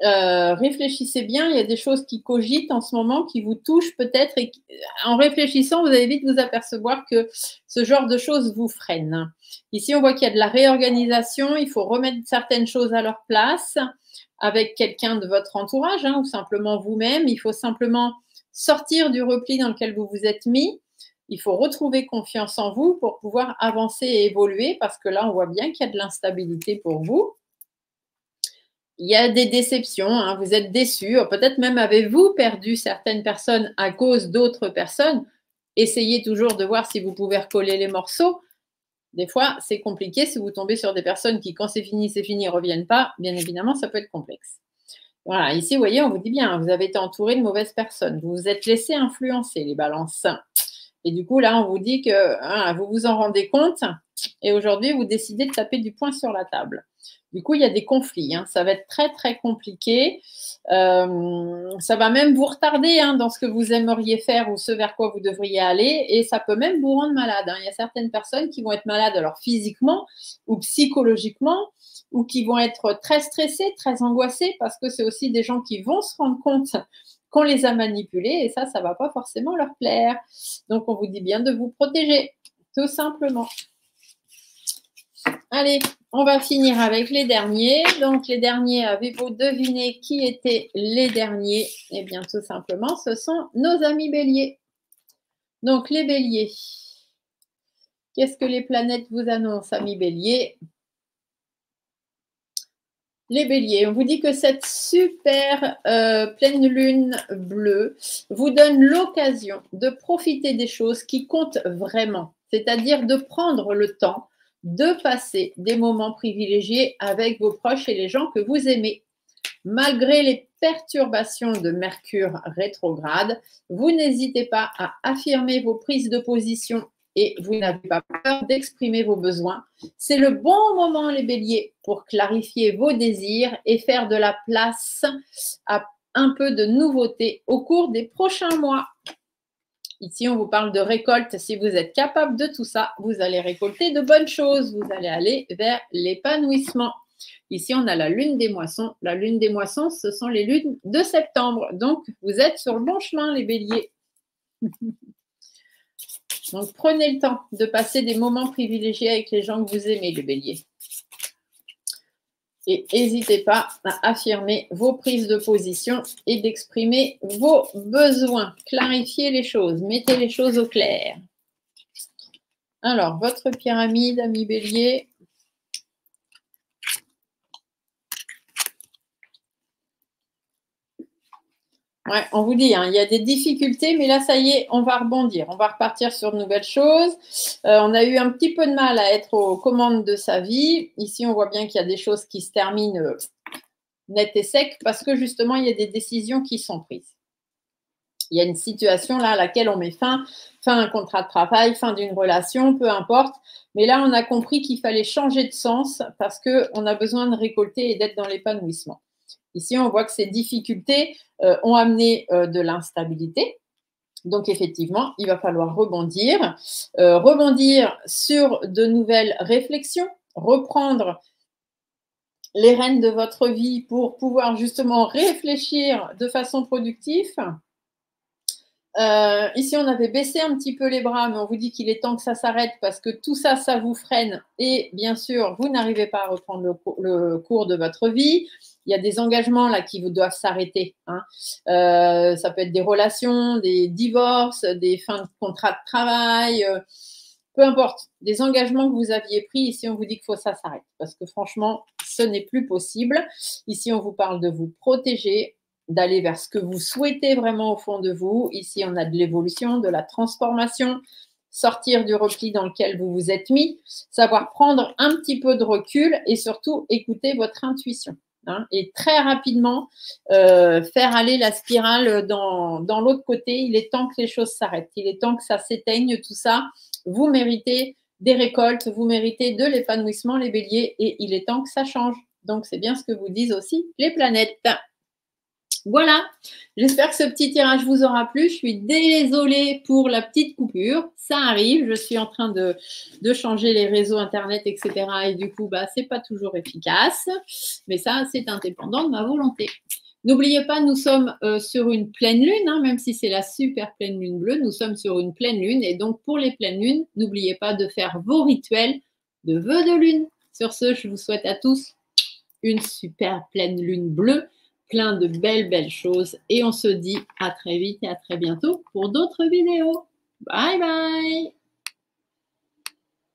Réfléchissez bien, il y a des choses qui cogitent en ce moment, qui vous touchent peut-être, et en réfléchissant, vous allez vite vous apercevoir que ce genre de choses vous freinent. Ici, on voit qu'il y a de la réorganisation, il faut remettre certaines choses à leur place avec quelqu'un de votre entourage, hein, ou simplement vous-même. Il faut simplement sortir du repli dans lequel vous vous êtes mis. Il faut retrouver confiance en vous pour pouvoir avancer et évoluer, parce que là, on voit bien qu'il y a de l'instabilité pour vous. Il y a des déceptions, hein, vous êtes déçus, peut-être même avez-vous perdu certaines personnes à cause d'autres personnes. Essayez toujours de voir si vous pouvez recoller les morceaux. Des fois, c'est compliqué si vous tombez sur des personnes qui, quand c'est fini, ne reviennent pas. Bien évidemment, ça peut être complexe. Voilà, ici, vous voyez, on vous dit bien, vous avez été entouré de mauvaises personnes. Vous vous êtes laissé influencer, les balances. Et du coup, là, on vous dit que hein, vous vous en rendez compte et aujourd'hui, vous décidez de taper du poing sur la table. Du coup, il y a des conflits. Hein. Ça va être très, très compliqué. Ça va même vous retarder hein, dans ce que vous aimeriez faire ou ce vers quoi vous devriez aller. Et ça peut même vous rendre malade. Hein. Il y a certaines personnes qui vont être malades alors physiquement ou psychologiquement ou qui vont être très stressées, très angoissées parce que c'est aussi des gens qui vont se rendre compte qu'on les a manipulés et ça ne va pas forcément leur plaire. Donc, on vous dit bien de vous protéger, tout simplement. Allez, on va finir avec les derniers. Donc, les derniers, avez-vous deviné qui étaient les derniers? Eh bien, tout simplement, ce sont nos amis béliers. Donc, les béliers. Qu'est-ce que les planètes vous annoncent, amis béliers? Les béliers, on vous dit que cette super pleine lune bleue vous donne l'occasion de profiter des choses qui comptent vraiment, c'est-à-dire de prendre le temps de passer des moments privilégiés avec vos proches et les gens que vous aimez. Malgré les perturbations de Mercure rétrograde, vous n'hésitez pas à affirmer vos prises de position et vous n'avez pas peur d'exprimer vos besoins. C'est le bon moment, les béliers, pour clarifier vos désirs et faire de la place à un peu de nouveauté au cours des prochains mois. Ici, on vous parle de récolte. Si vous êtes capable de tout ça, vous allez récolter de bonnes choses. Vous allez aller vers l'épanouissement. Ici, on a la lune des moissons. La lune des moissons, ce sont les lunes de septembre. Donc, vous êtes sur le bon chemin, les béliers. Donc, prenez le temps de passer des moments privilégiés avec les gens que vous aimez, les béliers. Et n'hésitez pas à affirmer vos prises de position et d'exprimer vos besoins. Clarifiez les choses, mettez les choses au clair. Alors, votre pyramide, ami Bélier. Ouais, on vous dit, hein, il y a des difficultés, mais là, ça y est, on va rebondir. On va repartir sur de nouvelles choses. On a eu un petit peu de mal à être aux commandes de sa vie. Ici, on voit bien qu'il y a des choses qui se terminent net et sec parce que justement, il y a des décisions qui sont prises. Il y a une situation là à laquelle on met fin à un contrat de travail, fin d'une relation, peu importe. Mais là, on a compris qu'il fallait changer de sens parce qu'on a besoin de récolter et d'être dans l'épanouissement. Ici, on voit que ces difficultés ont amené de l'instabilité. Donc, effectivement, il va falloir rebondir. Rebondir sur de nouvelles réflexions, reprendre les rênes de votre vie pour pouvoir justement réfléchir de façon productive. Ici, on avait baissé un petit peu les bras, mais on vous dit qu'il est temps que ça s'arrête parce que tout ça, ça vous freine et bien sûr, vous n'arrivez pas à reprendre le cours de votre vie. Il y a des engagements là qui vous doivent s'arrêter. Hein. Ça peut être des relations, des divorces, des fins de contrat de travail, peu importe. Des engagements que vous aviez pris, ici, on vous dit qu'il faut que ça s'arrête parce que franchement, ce n'est plus possible. Ici, on vous parle de vous protéger, d'aller vers ce que vous souhaitez vraiment au fond de vous. Ici, on a de l'évolution, de la transformation, sortir du repli dans lequel vous vous êtes mis, savoir prendre un petit peu de recul et surtout écouter votre intuition. Hein, et très rapidement, faire aller la spirale dans l'autre côté. Il est temps que les choses s'arrêtent. Il est temps que ça s'éteigne, tout ça. Vous méritez des récoltes, vous méritez de l'épanouissement, les béliers, et il est temps que ça change. Donc, c'est bien ce que vous disent aussi les planètes. Voilà, j'espère que ce petit tirage vous aura plu. Je suis désolée pour la petite coupure. Ça arrive, je suis en train de changer les réseaux Internet, etc. Et du coup, ce n'est pas toujours efficace. Mais ça, c'est indépendant de ma volonté. N'oubliez pas, nous sommes sur une pleine lune, hein, même si c'est la super pleine lune bleue, nous sommes sur une pleine lune. Et donc, pour les pleines lunes, n'oubliez pas de faire vos rituels de vœux de lune. Sur ce, je vous souhaite à tous une super pleine lune bleue, plein de belles choses. Et on se dit à très vite et à très bientôt pour d'autres vidéos. Bye bye!